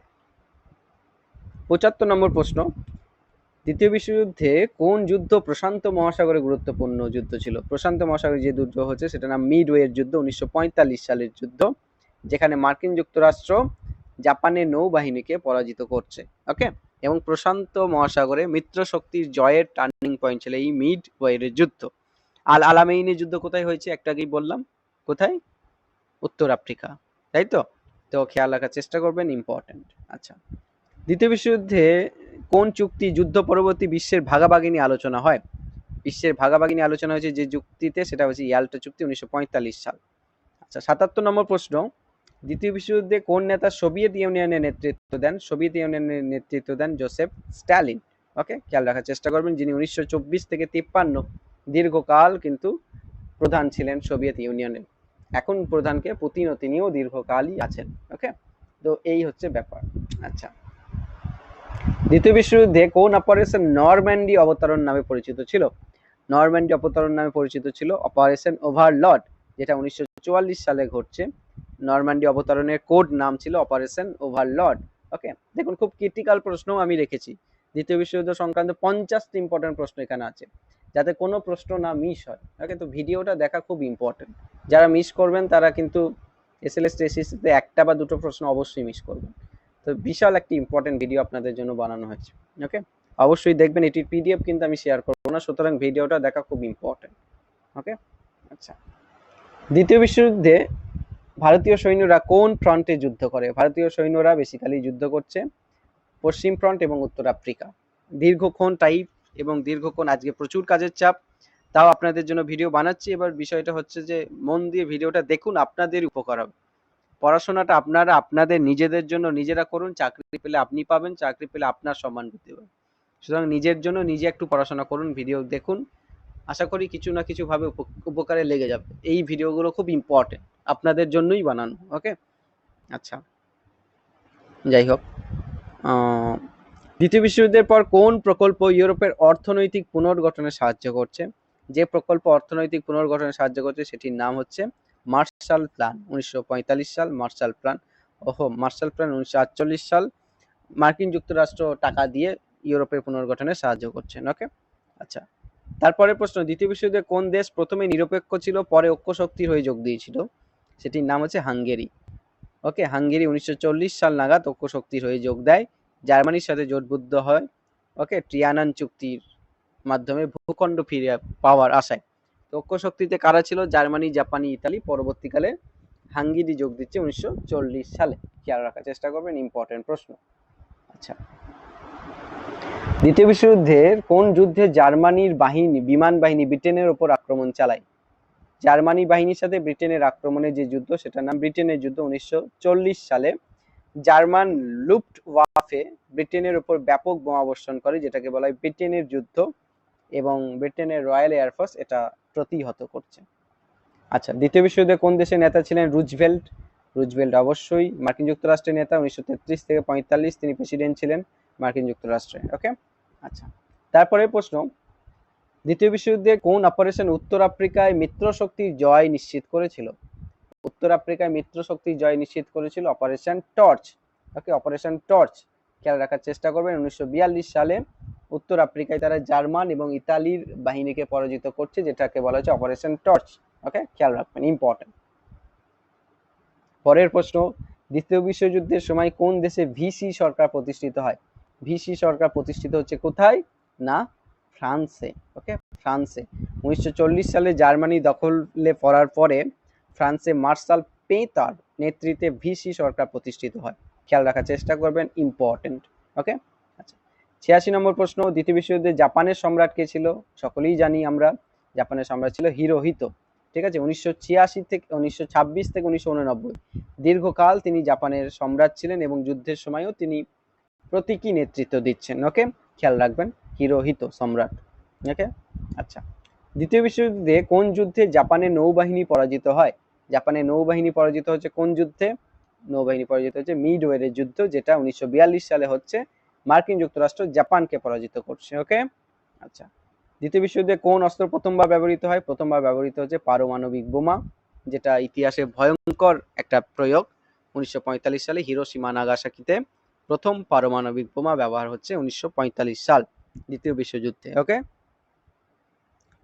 75 নম্বর প্রশ্ন, দ্বিতীয় বিশ্বযুদ্ধে কোন যুদ্ধ প্রশান্ত মহাসাগরে গুরুত্বপূর্ণ যুদ্ধ ছিল? প্রশান্ত মহাসাগরে যে যুদ্ধ হচ্ছে সেটার নাম মিডওয়ের যুদ্ধ, 1945 সালের যুদ্ধ, যেখানে মার্কিন যুক্তরাষ্ট্র জাপানের নৌবাহিনীকে পরাজিত করছে। ওকে, এবং প্রশান্ত মহাসাগরে মিত্র শক্তির জয়ের টার্নিং পয়েন্ট ছিল এই মিডওয়ের যুদ্ধ। আল আলামেইনের যুদ্ধ কোথায় হয়েছে? একটা আগেই বললাম, কোথায়? উত্তর আফ্রিকা, তাই তো? তো খেয়াল রাখার চেষ্টা করবেন, ইম্পর্টেন্ট। আচ্ছা, দ্বিতীয় বিশ্বযুদ্ধে কোন চুক্তি যুদ্ধ পরবর্তী বিশ্বের ভাগাভাগি নিয়ে আলোচনা হয়? বিশ্বের ভাগাভাগি নিয়ে আলোচনা হয়েছে যে চুক্তিতে, সেটা হচ্ছে ইয়াল্টা চুক্তি, 1945 সাল। আচ্ছা, 77 নম্বর প্রশ্ন, দ্বিতীয় বিশ্বযুদ্ধে কোন নেতা সোভিয়েত ইউনিয়নের নেতৃত্ব দেন? সোভিয়েত ইউনিয়নের নেতৃত্ব দেন জোসেফ স্ট্যালিন। ওকে, খেয়াল রাখার চেষ্টা করবেন, যিনি 1924 থেকে 53 দীর্ঘকাল কিন্তু প্রধান ছিলেন সোভিয়েত ইউনিয়নের। এখন প্রধানকে পুতিনও, তিনিও দীর্ঘকালই আছেন। ওকে, তো এই হচ্ছে ব্যাপার। আচ্ছা, দ্বিতীয় বিশ্বযুদ্ধে কোন অপারেশন নরম্যান্ডি অবতরণ নামে পরিচিত ছিল? নরম্যান্ডি অবতরণ নামে পরিচিত ছিল অপারেশন ওভারলর্ড, যেটা 1944 সালে ঘটছে। নরম্যান্ডি অবতরণের কোড নাম ছিল অপারেশন ওভারলর্ড। ওকে, দেখুন, খুব ক্রিটিক্যাল প্রশ্ন আমি রেখেছি। দ্বিতীয় বিশ্বযুদ্ধ সংক্রান্ত 50টি ইম্পর্টেন্ট প্রশ্ন এখানে আছে, যাতে কোনো প্রশ্ন না মিস হয়। ওকে, তো ভিডিওটা দেখা খুব ইম্পর্টেন্ট। যারা মিস করবেন তারা কিন্তু এসএলএস টেসিসিতে একটা বা দুটো প্রশ্ন অবশ্যই মিস করবেন। তো বিশাল একটি ইম্পর্টেন্ট ভিডিও আপনাদের জন্য বানানো হয়েছে। ওকে, অবশ্যই দেখবেন। এটির পিডিএফ কিন্তু আমি শেয়ার করবো না, সুতরাং ভিডিওটা দেখা খুব ইম্পর্টেন্ট। ওকে, আচ্ছা, দ্বিতীয় বিশ্বযুদ্ধে ভারতীয় সৈন্যরা কোন ফ্রন্টে যুদ্ধ করে? ভারতীয় সৈন্যরা বেসিক্যালি যুদ্ধ করছে পশ্চিম ফ্রন্ট এবং উত্তর আফ্রিকা। দীর্ঘক্ষণ টাইপ এবং দীর্ঘক্ষণ, আজকে প্রচুর কাজের চাপ, তাও আপনাদের জন্য ভিডিও বানাচ্ছি। এবার বিষয়টা হচ্ছে যে মন দিয়ে ভিডিওটা দেখুন, আপনাদের উপকার হবে। পড়াশোনাটা আপনারা আপনাদের নিজেদের জন্য নিজেরা করুন। চাকরি পেলে আপনি পাবেন, চাকরি পেলে আপনার সম্মান বৃদ্ধি পাবে। সুতরাং নিজের জন্য নিজে একটু পড়াশোনা করুন, ভিডিও দেখুন। আশা করি কিছু না কিছু ভাবে উপকারে লেগে যাবে। এই ভিডিওগুলো খুব ইম্পর্টেন্ট, আপনাদের জন্যই বানানো। ওকে, আচ্ছা, যাই হোক, দ্বিতীয় বিশ্বযুদ্ধের পর কোন প্রকল্প ইউরোপের অর্থনৈতিক পুনর্গঠনে সাহায্য করছে? যে প্রকল্প অর্থনৈতিক পুনর্গঠনে সাহায্য করছে সেটির নাম হচ্ছে মার্শাল প্ল্যান, 1945 সাল মার্শাল প্ল্যান। মার্শাল প্ল্যান 1948 সাল। মার্কিন যুক্তরাষ্ট্র টাকা দিয়ে ইউরোপের পুনর্গঠনে সাহায্য করছেন। ওকে, আচ্ছা, তারপরে প্রশ্ন, দ্বিতীয় বিশ্বযুদ্ধে কোন দেশ প্রথমে নিরপেক্ষ ছিল পরে ঐক্য শক্তির হয়ে যোগ দিয়েছিল? সেটির নাম হচ্ছে হাঙ্গেরি। ওকে, হাঙ্গেরি 1940 সাল নাগাদ ঐক্য শক্তির হয়ে যোগ দেয়, জার্মানির সাথে জোটবদ্ধ হয়। ওকে, ট্রিয়ানান চুক্তির মাধ্যমে ভূখণ্ড ফিরে পাওয়ার আশায়। ঐক্য শক্তিতে কারা ছিল? জার্মানি, জাপানি, ইতালি। পরবর্তীকালে হাঙ্গেরি যোগ দিচ্ছে 1940 সালে। খেয়াল রাখার চেষ্টা করবেন, ইম্পর্টেন্ট প্রশ্ন। আচ্ছা, দ্বিতীয় বিশ্বযুদ্ধের কোন যুদ্ধে জার্মানির বিমান বাহিনী ব্রিটেনের ওপর আক্রমণ চালায়? জার্মানি বাহিনীর সাথে ব্রিটেনের আক্রমণের যে যুদ্ধ, সেটার নাম ব্রিটেনের যুদ্ধ। 1940 সালে জার্মান লুফটওয়াফে ব্রিটেনের উপর ব্যাপক বোমাবর্ষণ করে, যেটাকে বলা হয় ব্রিটেনের যুদ্ধ, এবং ব্রিটেনের রয়্যাল এয়ারফোর্স এটা প্রতিহত করছে। আচ্ছা, দ্বিতীয় বিশ্বযুদ্ধে কোন দেশের নেতা ছিলেন রুজভেল্ট? রুজভেল্ট অবশ্যই মার্কিন যুক্তরাষ্ট্রের নেতা। 1933 থেকে 45 তিনি প্রেসিডেন্ট ছিলেন মার্কিন যুক্তরাষ্ট্রে। ওকে, আচ্ছা, তারপরে প্রশ্ন, দ্বিতীয় বিশ্বযুদ্ধে কোন অপারেশন উত্তর আফ্রিকায় মিত্র শক্তির জয় নিশ্চিত করেছিল? উত্তর আফ্রিকায় মিত্র শক্তির জয় নিশ্চিত করেছিল অপারেশন টর্চ। ওকে, অপারেশন টর্চ খেয়াল রাখার চেষ্টা করবেন। 1942 সালে উত্তর আফ্রিকায় তারা জার্মান এবং ইতালির বাহিনীকে পরাজিত করছে, যেটাকে বলা হচ্ছে অপারেশন টর্চ। ওকে, খেয়াল রাখবেন, ইম্পর্টেন্ট। পরের প্রশ্ন, দ্বিতীয় বিশ্বযুদ্ধের সময় কোন দেশে ভিসি সরকার প্রতিষ্ঠিত হয়? ভিসি সরকার প্রতিষ্ঠিত হচ্ছে কোথায়? না, ফ্রান্সে। ওকে, ফ্রান্সে 1940 সালে জার্মানি দখলে পড়ার পরে ফ্রান্সে মার্শাল পেঁতার নেতৃত্বে ভিসি সরকার প্রতিষ্ঠিত হয়। খেয়াল রাখার চেষ্টা করবেন, ইম্পর্টেন্ট। ওকে, আচ্ছা, 86 নম্বর প্রশ্ন, দ্বিতীয় বিশ্বযুদ্ধে জাপানের সম্রাট কে ছিল? সকলেই জানি আমরা, জাপানের সম্রাট ছিল হিরোহিতো। ঠিক আছে, 1986 থেকে 1926 থেকে 1989 দীর্ঘকাল তিনি জাপানের সম্রাট ছিলেন এবং যুদ্ধের সময়ও তিনি প্রতীকী নেতৃত্ব দিচ্ছেন। ওকে, খেয়াল রাখবেন, হিরোহিতো সম্রাট। ওকে, আচ্ছা, দ্বিতীয় বিশ্বযুদ্ধে কোন যুদ্ধে জাপানের নৌবাহিনী পরাজিত হয়? জাপানের নৌবাহিনী পরাজিত হচ্ছে কোন যুদ্ধে? নৌবাহিনী পরাজিত হচ্ছে মিডওয়ের যুদ্ধ, যেটা 1942 সালে হচ্ছে। মার্কিন যুক্তরাষ্ট্র জাপানকে পরাজিত করছে। ওকে, আচ্ছা, দ্বিতীয় বিশ্বযুদ্ধে কোন অস্ত্র প্রথমবার ব্যবহৃত হয়? প্রথমবার ব্যবহৃত হচ্ছে পারমাণবিক বোমা, যেটা ইতিহাসে ভয়ঙ্কর একটা প্রয়োগ। 1945 সালে হিরোশিমা নাগাসাকিতে প্রথম পারমাণবিক বোমা ব্যবহার হচ্ছে 1945 সাল দ্বিতীয় বিশ্বযুদ্ধে। ওকে,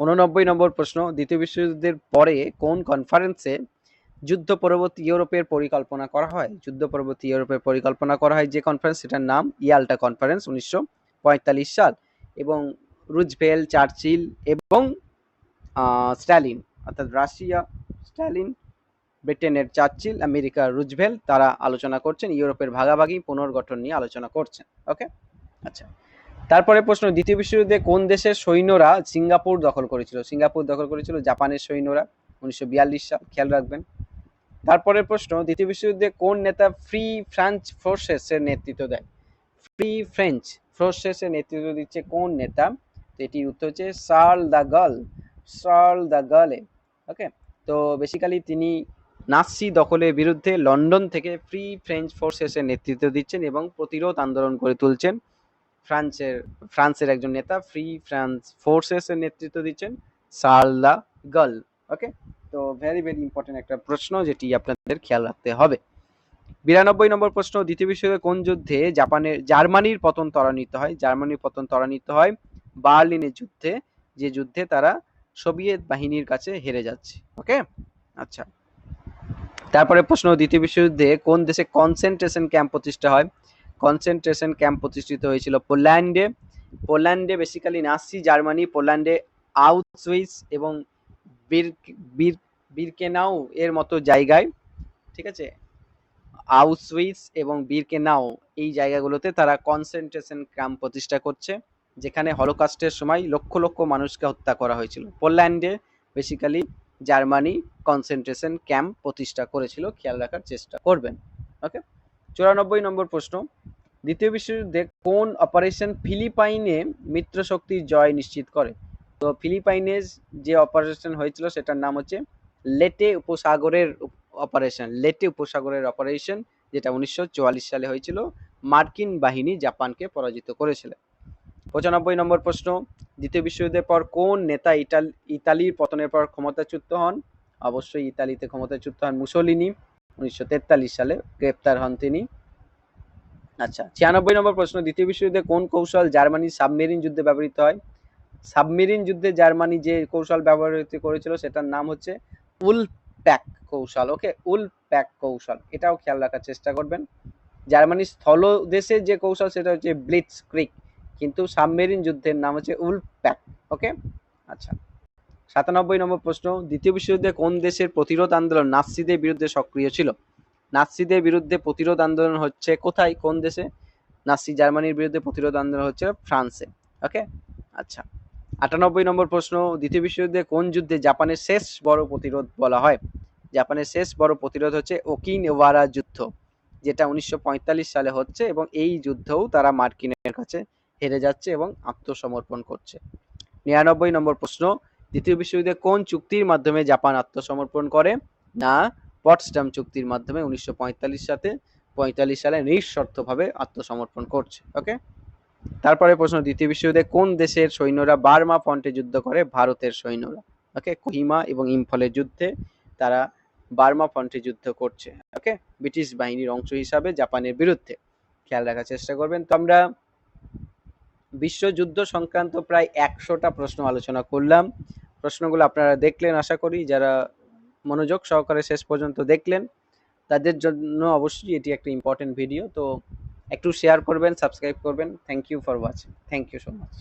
89 নম্বর প্রশ্ন, দ্বিতীয় বিশ্বযুদ্ধের পরে কোন কনফারেন্সে যুদ্ধ পরবর্তী ইউরোপের পরিকল্পনা করা হয়? যুদ্ধ পরবর্তী ইউরোপের পরিকল্পনা করা হয় যে কনফারেন্স, সেটার নাম ইয়াল্টা কনফারেন্স, 1945 সাল। এবং রুজভেল্ট, চার্চিল এবং স্ট্যালিন, অর্থাৎ রাশিয়া স্ট্যালিন, ব্রিটেনের চার্চিল, আমেরিকার রুজভেল্ট, তারা আলোচনা করছেন ইউরোপের ভাগাভাগি পুনর্গঠন নিয়ে আলোচনা করছেন। ওকে, আচ্ছা, তারপরে প্রশ্ন, দ্বিতীয় বিশ্বযুদ্ধে কোন দেশের সৈন্যরা সিঙ্গাপুর দখল করেছিল? সিঙ্গাপুর দখল করেছিল জাপানের সৈন্যরা, 1942 সাল। খেয়াল রাখবেন। তারপরে প্রশ্ন, দ্বিতীয় বিশ্বযুদ্ধে কোন নেতা ফ্রি ফ্রেঞ্চ ফোর্সেসের নেতৃত্ব দেয়? ফ্রি ফ্রেঞ্চ ফোর্সেসের নেতৃত্ব দিচ্ছে কোন নেতা? এটির উত্তর হচ্ছে শার্ল দ্য গল। শার্ল দ্য গলে। ওকে, তো বেসিক্যালি তিনি নাৎসি দখলের বিরুদ্ধে লন্ডন থেকে ফ্রি ফ্রেঞ্চ ফোর্সেসের নেতৃত্ব দিচ্ছেন এবং প্রতিরোধ আন্দোলন করে তুলছেন। ফ্রান্সের একজন নেতা ফ্রি ফ্রান্স ফোর্সেসের নেতৃত্ব দিচ্ছেন শার্ল দ্য গল। ওকে, তো ভেরি ভেরি ইম্পর্টেন্ট একটা প্রশ্ন, যেটি আপনাদের খেয়াল রাখতে হবে। 92 নম্বর প্রশ্ন, দ্বিতীয় বিশ্বযুদ্ধে কোন যুদ্ধে জার্মানির পতন ত্বরান্বিত হয়? জার্মানির পতন ত্বরান্বিত হয় বার্লিনের যুদ্ধে, যে যুদ্ধে তারা সোভিয়েত বাহিনীর কাছে হেরে যাচ্ছে। ওকে, আচ্ছা, তারপরে প্রশ্ন, দ্বিতীয় বিশ্বযুদ্ধে কোন দেশে কনসেন্ট্রেশন ক্যাম্প প্রতিষ্ঠা হয়? কনসেন্ট্রেশন ক্যাম্প প্রতিষ্ঠিত হয়েছিল পোল্যান্ডে। পোল্যান্ডে বেসিক্যালি নাৎসি জার্মানি পোল্যান্ডে আউটসুইস এবং বিরকেনাউ এর মতো জায়গায়, ঠিক আছে, আউটসুইস এবং বিরকেনাউ এই জায়গাগুলোতে তারা কনসেন্ট্রেশন ক্যাম্প প্রতিষ্ঠা করছে, যেখানে হলোকস্টের সময় লক্ষ লক্ষ মানুষকে হত্যা করা হয়েছিল। পোল্যান্ডে বেসিক্যালি জার্মানি কনসেন্ট্রেশন ক্যাম্প প্রতিষ্ঠা করেছিল। খেয়াল রাখার চেষ্টা করবেন। ওকে, 94 নম্বর প্রশ্ন, দ্বিতীয় বিশ্বযুদ্ধে কোন অপারেশন ফিলিপাইনে মিত্র শক্তির জয় নিশ্চিত করে? তো ফিলিপাইনে যে অপারেশন হয়েছিল সেটার নাম হচ্ছে লেটে উপসাগরের অপারেশন, যেটা 1944 সালে হয়েছিল। মার্কিন বাহিনী জাপানকে পরাজিত করেছিল। 95 নম্বর প্রশ্ন, দ্বিতীয় বিশ্বযুদ্ধের পর কোন নেতা ইতালির পতনের পর ক্ষমতাচ্যুত হন? অবশ্যই ইতালিতে ক্ষমতাচ্যুত হন মুসোলিনি, 1943 সালে গ্রেপ্তার হন তিনি। আচ্ছা, 96 নম্বর প্রশ্ন, দ্বিতীয় বিশ্বযুদ্ধে কোন কৌশল জার্মানির সাবমেরিন যুদ্ধে ব্যবহৃত হয়? সাবমেরিন যুদ্ধে জার্মানি যে কৌশল ব্যবহৃত করেছিল সেটার নাম হচ্ছে উলপ্যাক কৌশল। ওকে, উলপ্যাক কৌশল, এটাও খেয়াল রাখার চেষ্টা করবেন। জার্মানির স্থলদেশে যে কৌশল সেটা হচ্ছে ব্লিটজক্রিগ, কিন্তু সাবমেরিন যুদ্ধের নাম হচ্ছে উলপ্যাক। ওকে, আচ্ছা। 97 নম্বর প্রশ্ন, দ্বিতীয় বিশ্বযুদ্ধে কোন দেশের প্রতিরোধ আন্দোলন নাৎসিদের বিরুদ্ধে সক্রিয় ছিল? নাৎসিদের বিরুদ্ধে প্রতিরোধ আন্দোলন হচ্ছে কোথায়, কোন দেশে? নাৎসি জার্মানির বিরুদ্ধে প্রতিরোধ আন্দোলন হচ্ছে ফ্রান্সে। ওকে, আচ্ছা। 98 নম্বর প্রশ্ন, দ্বিতীয় বিশ্বযুদ্ধে কোন যুদ্ধে জাপানের শেষ বড় প্রতিরোধ বলা হয়? জাপানের শেষ বড় প্রতিরোধ হচ্ছে ওকিনাওয়ারা যুদ্ধ, যেটা 1945 সালে হচ্ছে, এবং এই যুদ্ধেও তারা মার্কিনের কাছে হেরে যাচ্ছে এবং আত্মসমর্পণ করছে। 99 নম্বর প্রশ্ন, দ্বিতীয় বিশ্বযুদ্ধে কোন চুক্তির মাধ্যমে জাপান আত্মসমর্পণ করে? না, পটসডাম চুক্তির মাধ্যমে 1945 সালে নিঃশর্তভাবে আত্মসমর্পণ করছে। ওকে, তারপরে প্রশ্ন, দ্বিতীয় বিশ্বযুদ্ধে কোন দেশের সৈন্যরা বার্মা ফ্রন্টে যুদ্ধ করে? ভারতের সৈন্যরা। ওকে, কোহিমা এবং ইম্ফলের যুদ্ধে তারা বার্মা ফ্রন্টে যুদ্ধ করছে। ওকে, ব্রিটিশ বাহিনীর অংশ হিসাবে জাপানের বিরুদ্ধে। খেয়াল রাখার চেষ্টা করবেন। তো আমরা বিশ্বযুদ্ধ সংক্রান্ত প্রায় 100টা প্রশ্ন আলোচনা করলাম। প্রশ্নগুলো আপনারা দেখলেন, আশা করি যারা মনোযোগ সহকারে শেষ পর্যন্ত দেখলেন তাদের জন্য অবশ্যই এটি একটা ইম্পর্টেন্ট ভিডিও। তো একটু শেয়ার করবেন, সাবস্ক্রাইব করবেন। Thank you for watching, thank you so much.